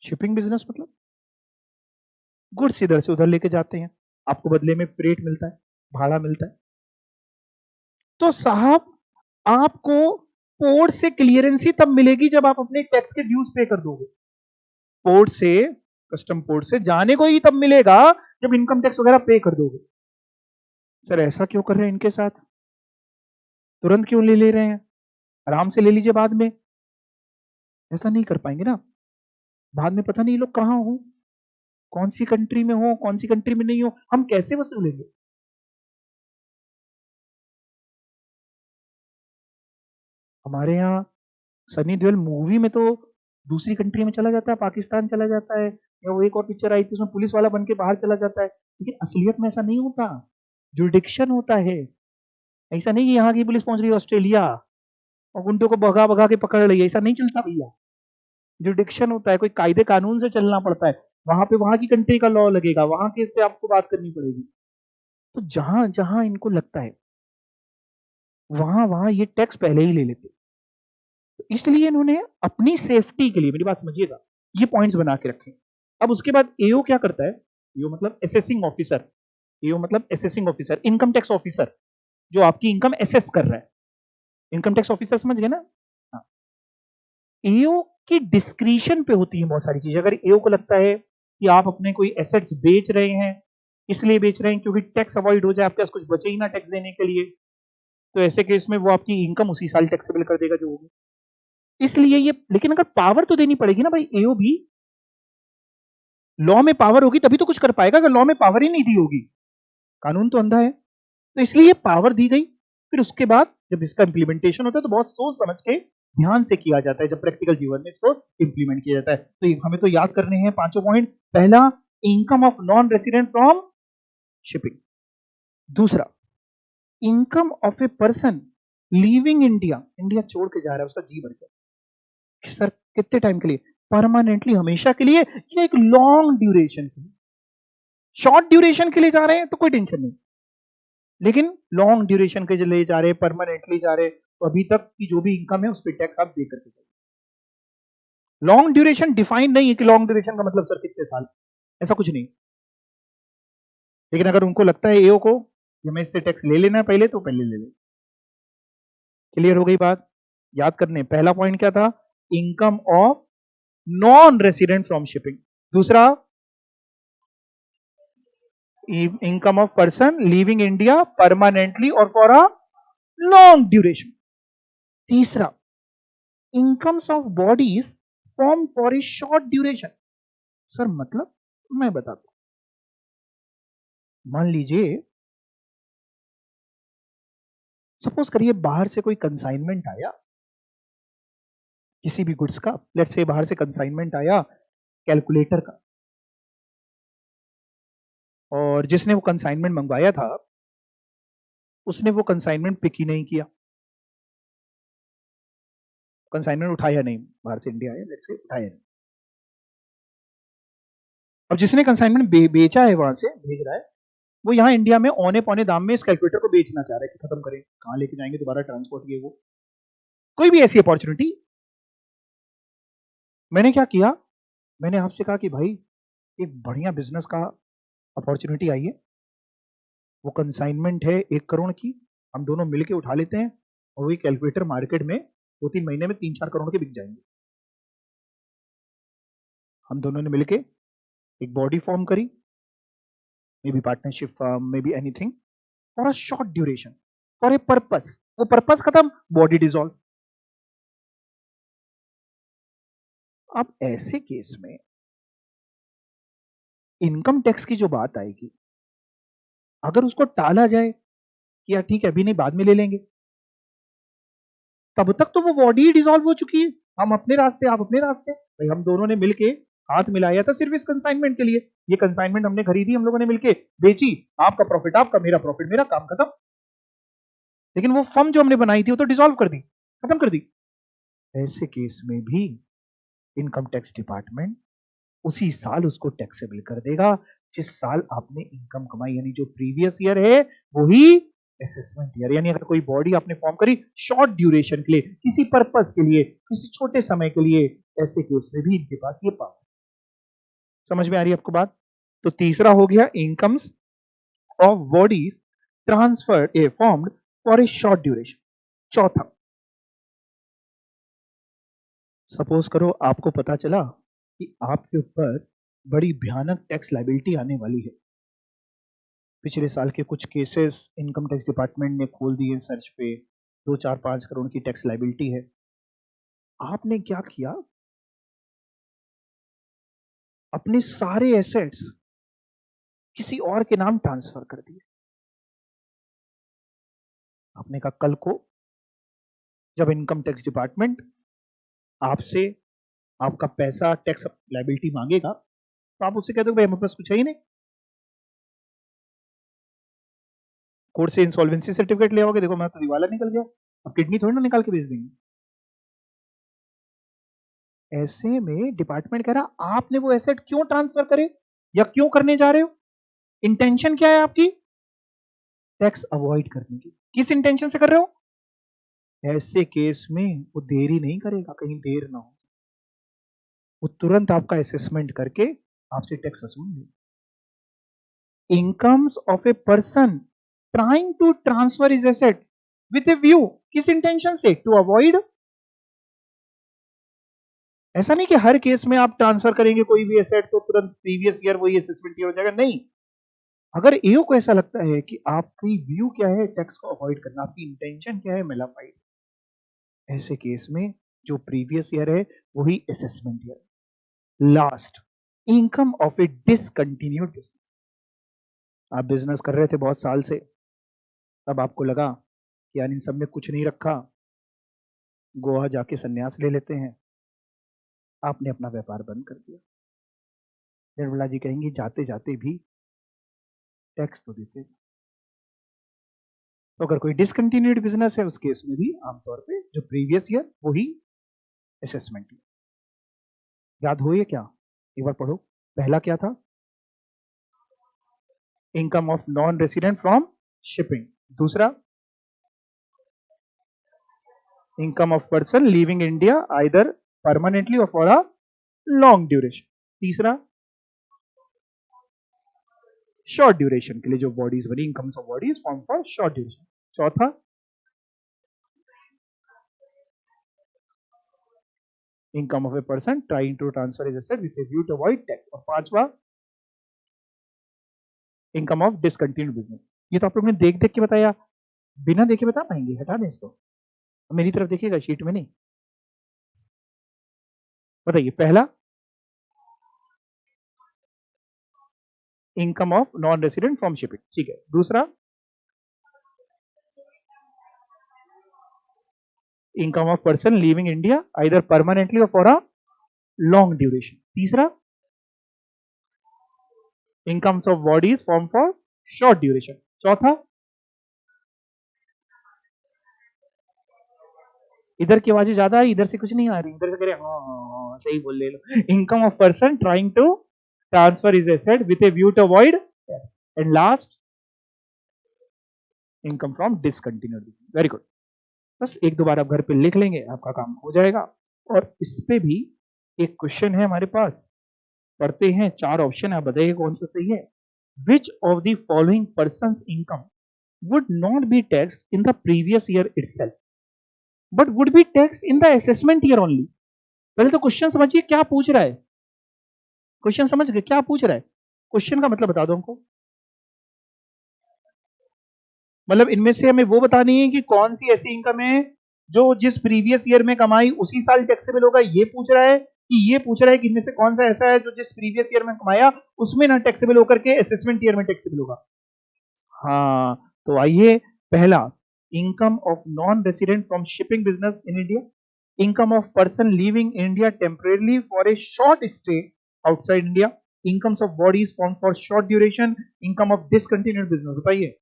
शिपिंग बिजनेस मतलब गुड्स इधर से उधर लेके जाते हैं, आपको बदले में फ्रेट मिलता है, भाड़ा मिलता है, तो साहब आपको पोर्ट से क्लियरेंस ही तब मिलेगी जब आप अपने टैक्स के ड्यूज पे कर दोगे। पोर्ट से, कस्टम पोर्ट से जाने को ही तब मिलेगा जब इनकम टैक्स वगैरह पे कर दोगे। सर ऐसा क्यों कर रहे हैं इनके साथ? तुरंत क्यों ले रहे हैं? आराम से ले लीजिए बाद में। ऐसा नहीं कर पाएंगे ना, बाद में पता नहीं लोग कहां हो, कौन सी कंट्री में हो, कौन सी कंट्री में नहीं हो, हम कैसे वसूलेंगे? हमारे यहाँ सनी देओल मूवी में तो दूसरी कंट्री में चला जाता है, पाकिस्तान चला जाता है, या वो एक और पिक्चर आई थी उसमें पुलिस वाला बन के बाहर चला जाता है। लेकिन असलियत में ऐसा नहीं होता, जुडिक्शन होता है। ऐसा नहीं कि यहाँ की पुलिस पहुंच रही है ऑस्ट्रेलिया और गुंडों को भगा भगा के पकड़ रही है, ऐसा नहीं चलता भैया। जुडिक्शन होता है, कोई कायदे कानून से चलना पड़ता है। वहां पे वहां की कंट्री का लॉ लगेगा, वहां के से आपको बात करनी पड़ेगी। तो जहां जहां इनको लगता है वहां वहां ये टैक्स पहले ही ले लेते। तो इसलिए इन्होंने अपनी सेफ्टी के लिए, मेरी बात समझिएगा, ये पॉइंट्स बना के रखे। अब उसके बाद एओ क्या करता है? एओ मतलब असेसिंग ऑफिसर। एओ मतलब assessing officer, income tax officer, जो आपकी इनकम असेस कर रहा है। इनकम टैक्स ऑफिसर समझ गए ना? हाँ। एओ की डिस्क्रिशन पे होती है बहुत सारी चीजें। अगर एओ को लगता है कि आप अपने कोई एसेट्स बेच रहे हैं, इसलिए बेच रहे हैं क्योंकि टैक्स अवॉइड हो जाए, आपके पास कुछ बचे ही ना टैक्स देने के लिए, तो ऐसे केस में वो आपकी इनकम उसी साल टैक्सेबल कर देगा जो होगी। इसलिए ये, लेकिन अगर पावर तो देनी पड़ेगी ना भाई, एओ भी लॉ में पावर होगी तभी तो कुछ कर पाएगा। अगर लॉ में पावर ही नहीं दी होगी, कानून तो अंधा है। तो इसलिए पावर दी गई। फिर उसके बाद जब इसका इंप्लीमेंटेशन होता है तो बहुत सोच समझ के ध्यान से किया जाता है, जब प्रैक्टिकल जीवन में इसको इंप्लीमेंट किया जाता है। तो हमें तो याद करने हैं 5 पॉइंट। पहला, income of non resident from shipping. दूसरा, income of a person leaving India, India छोड़ के जा रहा है, उसका जी भर गया। सर कितने टाइम के लिए? परमानेंटली, हमेशा के लिए, या एक लॉन्ग ड्यूरेशन के लिए? शॉर्ट ड्यूरेशन के लिए जा रहे हैं तो कोई टेंशन नहीं, लेकिन लॉन्ग ड्यूरेशन के लिए जा रहे हैं, परमानेंटली जा रहे हैं, तो अभी तक की जो भी इनकम है उस पर टैक्स आप दे करके चलिए। लॉन्ग ड्यूरेशन डिफाइन नहीं है कि लॉन्ग ड्यूरेशन का मतलब सर कितने साल, ऐसा कुछ नहीं। लेकिन अगर उनको लगता है एओ को कि हमें इससे टैक्स ले लेना है पहले, तो पहले ले लें। क्लियर हो गई बात? याद करने, पहला पॉइंट क्या था? Income of non resident from shipping. दूसरा, income of person living India permanently or for a long duration. तीसरा, incomes of bodies form for a short duration. Sir मतलब, मैं बताता हूं। मान लीजिए, सपोज करिए बाहर से कोई कंसाइनमेंट आया किसी भी गुड्स का, लेट्स से बाहर से कंसाइनमेंट आया कैलकुलेटर का, और जिसने वो कंसाइनमेंट मंगवाया था उसने वो कंसाइनमेंट पिक ही नहीं किया, कंसाइनमेंट उठाया नहीं, बाहर से इंडिया आया, लेट्स से उठाया नहीं। अब जिसने कंसाइनमेंट बेचा है, वहां से भेज रहा है, वो यहाँ इंडिया में औने पौने दाम में इस कैलकुलेटर को बेचना चाह रहा है कि खत्म करें, कहाँ लेके जाएंगे दोबारा ट्रांसपोर्ट, ये वो, कोई भी ऐसी अपॉर्चुनिटी। मैंने क्या किया, मैंने आपसे कहा कि भाई एक बढ़िया बिजनेस का अपॉर्चुनिटी आई है, वो कंसाइनमेंट है 1 करोड़ की, हम दोनों मिलके उठा लेते हैं और वही कैलकुलेटर मार्केट में 2-3 महीने में 3-4 करोड़ के बिक जाएंगे। हम दोनों ने मिलके एक बॉडी फॉर्म करी, may be partnership firm, may be anything, for a short duration, for a purpose. वो पर्पस खत्म, बॉडी डिसॉल्व। अब ऐसे केस में इनकम टैक्स की जो बात आएगी, अगर उसको टाला जाए कि यार ठीक है अभी नहीं बाद में ले लेंगे, तब तक तो वो बॉडी ही डिसॉल्व हो चुकी है। हम अपने रास्ते, आप अपने रास्ते। भाई हम दोनों ने मिलके हाथ मिलाया था सिर्फ इस कंसाइनमेंट के लिए। ये कंसाइनमेंट हमने खरीदी, हम लोगों ने मिलके बेची, आपका प्रॉफिट आपका, मेरा प्रॉफिट मेरा, काम खत्म। लेकिन वो फर्म जो हमने बनाई थी वो तो डिसॉल्व कर दी, खत्म कर दी। ऐसे केस में भी इनकम टैक्स डिपार्टमेंट उसी साल उसको टैक्सेबल कर देगा जिस साल आपने इनकम कमाई, यानी जो प्रीवियस ईयर है वही असेसमेंट ईयर। यानी अगर कोई बॉडी आपने फॉर्म करी शॉर्ट ड्यूरेशन के लिए, किसी पर्पस के लिए, किसी छोटे समय के लिए, ऐसे केस में भी इनके पास ये पावर। समझ में आ रही है आपको बात? तो तीसरा हो गया incomes of bodies transferred A formed for a short duration. चौथा, सपोज करो आपको पता चला कि आपके ऊपर बड़ी भयानक टैक्स लायबिलिटी आने वाली है। पिछले साल के कुछ केसेस इनकम टैक्स डिपार्टमेंट ने खोल दिए सर्च पे, 2-4-5 करोड़ की टैक्स लायबिलिटी है। आपने क्या किया, अपने सारे एसेट्स किसी और के नाम ट्रांसफर कर दिए। आपने कहा कल को जब इनकम टैक्स डिपार्टमेंट आपसे आपका पैसा टैक्स लायबिलिटी मांगेगा तो आप उससे कह दो भाई हमारे पास कुछ है ही नहीं, कोर्ट से इंसॉल्वेंसी सर्टिफिकेट ले आओगे, देखो मैं तो दिवाला निकल गया, अब किडनी थोड़ी ना निकाल के भेज देंगे। ऐसे में डिपार्टमेंट कह रहा आपने वो एसेट क्यों ट्रांसफर करे या क्यों करने जा रहे हो, इंटेंशन क्या है आपकी, टैक्स अवॉइड करने की, किस इंटेंशन से कर रहे हो। ऐसे केस में वो देरी नहीं करेगा, कहीं देर ना हो, वो तुरंत आपका असेसमेंट करके आपसे टैक्स वसूल ले। Incomes of a person trying to transfer is asset with a view, किस इंटेंशन से, टू अवॉइड। ऐसा नहीं कि हर केस में आप ट्रांसफर करेंगे कोई भी एसेट तो तुरंत प्रीवियस ईयर वही असेसमेंट ईयर हो जाएगा, नहीं। अगर एओ को ऐसा लगता है कि आपकी व्यू क्या है टैक्स को अवॉइड करना, आपकी इंटेंशन क्या है मेलाफाइड, ऐसे केस में जो प्रीवियस ईयर है वही assessment year. Last, income of A discontinued business. आप बिजनेस कर रहे थे बहुत साल से, तब आपको लगा कि यार इन सब में कुछ नहीं रखा, गोवा जाके सन्यास ले लेते हैं, आपने अपना व्यापार बंद कर दिया। निर्मला जी कहेंगी जाते जाते भी टैक्स तो देते। तो अगर कोई डिसकंटिन्यूड बिजनेस है उस केस में भी आमतौर पे जो प्रीवियस ईयर वही असेसमेंट ईयर। याद हो ये क्या, एक बार पढ़ो। पहला क्या था, income of non resident from shipping. दूसरा, income of person living India either permanently or for a long duration. तीसरा, शॉर्ट ड्यूरेशन के लिए जो बॉडीज बनी, incomes of bodies form for short duration. चौथा, income of a person trying to transfer his asset with a view to avoid tax. और पांचवा income of discontinued business. ये तो आप लोगों ने देख देख के बताया, बिना देखे बता पाएंगे? हटा दें इसको, मेरी तरफ देखिएगा, शीट में नहीं। बताइए, पहला income of non resident from shipping, ठीक है। दूसरा income of person living India either permanently or for a long duration. तीसरा incomes of bodies form for short duration. चौथा इधर की आवाजें ज्यादा आ रही, इधर से कुछ नहीं आ रही, इधर से कह रहे हाँ सही बोल ले लो। Income of person trying to transfer is asset with a view to avoid. And last income from discontinued. Very good, बस एक दो बार आप घर पे लिख लेंगे, आपका काम हो जाएगा। और इस पे भी एक क्वेश्चन है हमारे पास, पढ़ते हैं। चार ऑप्शन है, आप बताइए कौन सा सही है। Which of the following persons income would not be taxed in the previous year itself but would be taxed in the assessment year only. पहले तो क्वेश्चन समझिए क्या पूछ रहा है। क्वेश्चन समझ गए क्या पूछ रहा है? क्वेश्चन का मतलब बता दो हमको। मतलब इनमें से हमें वो बतानी है कि कौन सी ऐसी इनकम है जो जिस प्रीवियस ईयर में कमाई उसी साल टैक्सेबल होगा, ये पूछ रहा है कि ये पूछ रहा है कि इनमें से कौन सा ऐसा है जो जिस प्रीवियस ईयर में कमाया उसमें ना टैक्सेबल होकर के असेसमेंट ईयर में टैक्सेबल होगा। हाँ, तो आइए, पहला income of non resident from shipping business in India, income of person living India temporarily for a short stay outside India, incomes of bodies form for short duration, income of discontinued business. बताइए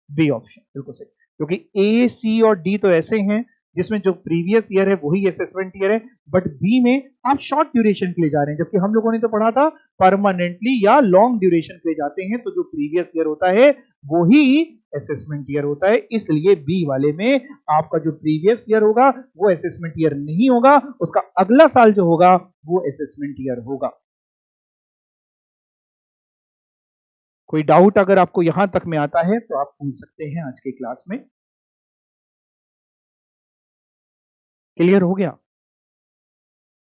B option बिल्कुल सही, क्योंकि ए सी और D तो ऐसे हैं जिसमें जो प्रीवियस ईयर है वही असेसमेंट ईयर है, बट बी में आप शॉर्ट ड्यूरेशन के लिए जा रहे हैं, जबकि हम लोगों ने तो पढ़ा था परमानेंटली या लॉन्ग ड्यूरेशन के लिए जाते हैं, तो जो प्रीवियस ईयर होता है वही असेसमेंट ईयर होता है। इसलिए बी वाले में आपका जो प्रीवियस ईयर होगा वो असेसमेंट ईयर नहीं होगा, उसका अगला साल जो होगा वो असेसमेंट ईयर होगा। कोई डाउट अगर आपको यहां तक में आता है तो आप पूछ सकते हैं आज की क्लास में। क्लियर हो गया?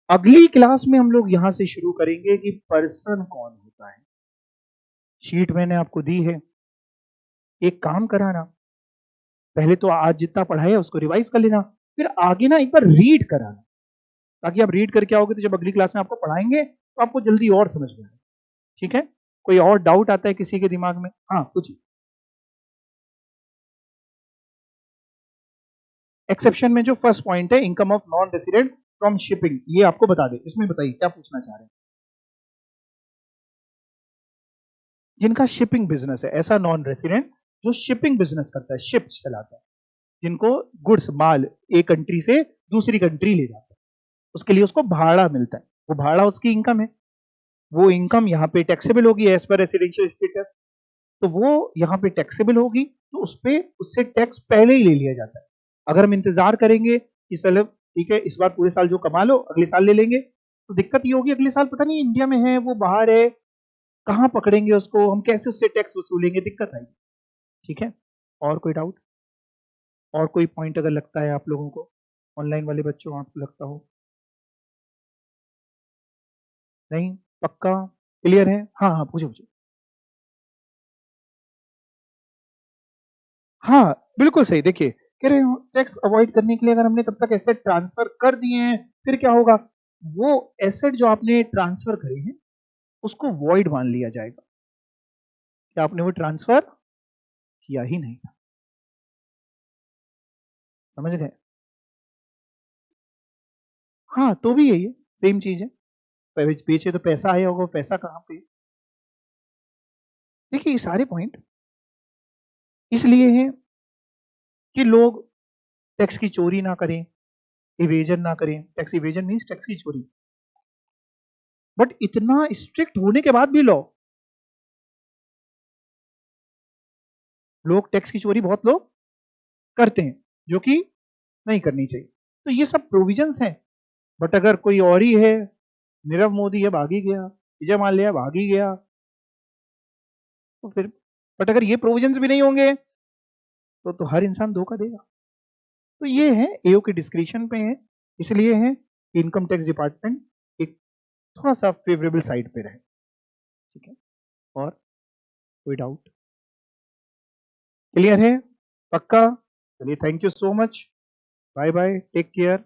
अगली क्लास में हम लोग यहां से शुरू करेंगे कि पर्सन कौन होता है। शीट मैंने आपको दी है, एक काम कराना, पहले तो आज जितना पढ़ा है उसको रिवाइज कर लेना, फिर आगे ना एक बार रीड कराना, ताकि आप रीड करके आओगे तो जब अगली क्लास में आपको पढ़ाएंगे तो आपको जल्दी और समझ में आए। ठीक है? कोई और डाउट आता है किसी के दिमाग में? हाँ कुछ एक्सेप्शन में जो फर्स्ट पॉइंट है income of non resident from shipping, ये आपको बता दे, इसमें बताइए क्या पूछना चाह रहे हैं। जिनका शिपिंग बिजनेस है, ऐसा नॉन रेसिडेंट जो शिपिंग बिजनेस करता है, शिप चलाता है, जिनको गुड्स माल एक कंट्री से दूसरी कंट्री ले जाता है, उसके लिए उसको भाड़ा मिलता है, वो भाड़ा उसकी इनकम है, वो इनकम यहाँ पे टैक्सेबल होगी एज पर रेसिडेंशियल स्टेटस, तो वो यहाँ पे टैक्सेबल होगी, तो उस पे उससे टैक्स पहले ही ले लिया जाता है। अगर हम इंतजार करेंगे कि चलो ठीक है इस बार पूरे साल जो कमा लो अगले साल ले लेंगे, तो दिक्कत ये होगी अगले साल पता नहीं इंडिया में है वो बाहर है, कहाँ पकड़ेंगे उसको, हम कैसे उससे टैक्स वसूलेंगे, दिक्कत आएगी। ठीक है? और कोई डाउट, और कोई पॉइंट अगर लगता है आप लोगों को, ऑनलाइन वाले बच्चों आपको लगता हो? नहीं? पक्का क्लियर है? हाँ हाँ पूछो पूछो। हाँ बिल्कुल सही, देखिए कह रहे हो टैक्स अवॉइड करने के लिए अगर हमने तब तक एसेट ट्रांसफर कर दिए हैं फिर क्या होगा, वो एसेट जो आपने ट्रांसफर करे हैं उसको वॉइड मान लिया जाएगा कि आपने वो ट्रांसफर किया ही नहीं था। समझ गए? हाँ तो भी यही है, सेम चीज है, बेचे तो पैसा आया होगा, पैसा कहाँ पे? देखिए ये सारे पॉइंट इसलिए हैं कि लोग टैक्स की चोरी ना करें, इवेजन ना करें। टैक्स इवेजन मीन्स टैक्स की चोरी, बट इतना स्ट्रिक्ट होने के बाद भी लोग टैक्स की चोरी बहुत लोग करते हैं, जो कि नहीं करनी चाहिए। तो ये सब प्रोविजंस हैं, बट अगर कोई और ही है, नीरव मोदी है भाग ही गया, विजय माल्या भाग ही गया, तो फिर बट अगर ये प्रोविजंस भी नहीं होंगे तो हर इंसान धोखा देगा। तो ये है एओ के डिस्क्रिप्शन पे है, इसलिए है इनकम टैक्स डिपार्टमेंट एक थोड़ा सा फेवरेबल साइड पे रहे, ठीक है। और कोई डाउट? क्लियर है? पक्का? चलिए, thank you so much, bye bye, take care.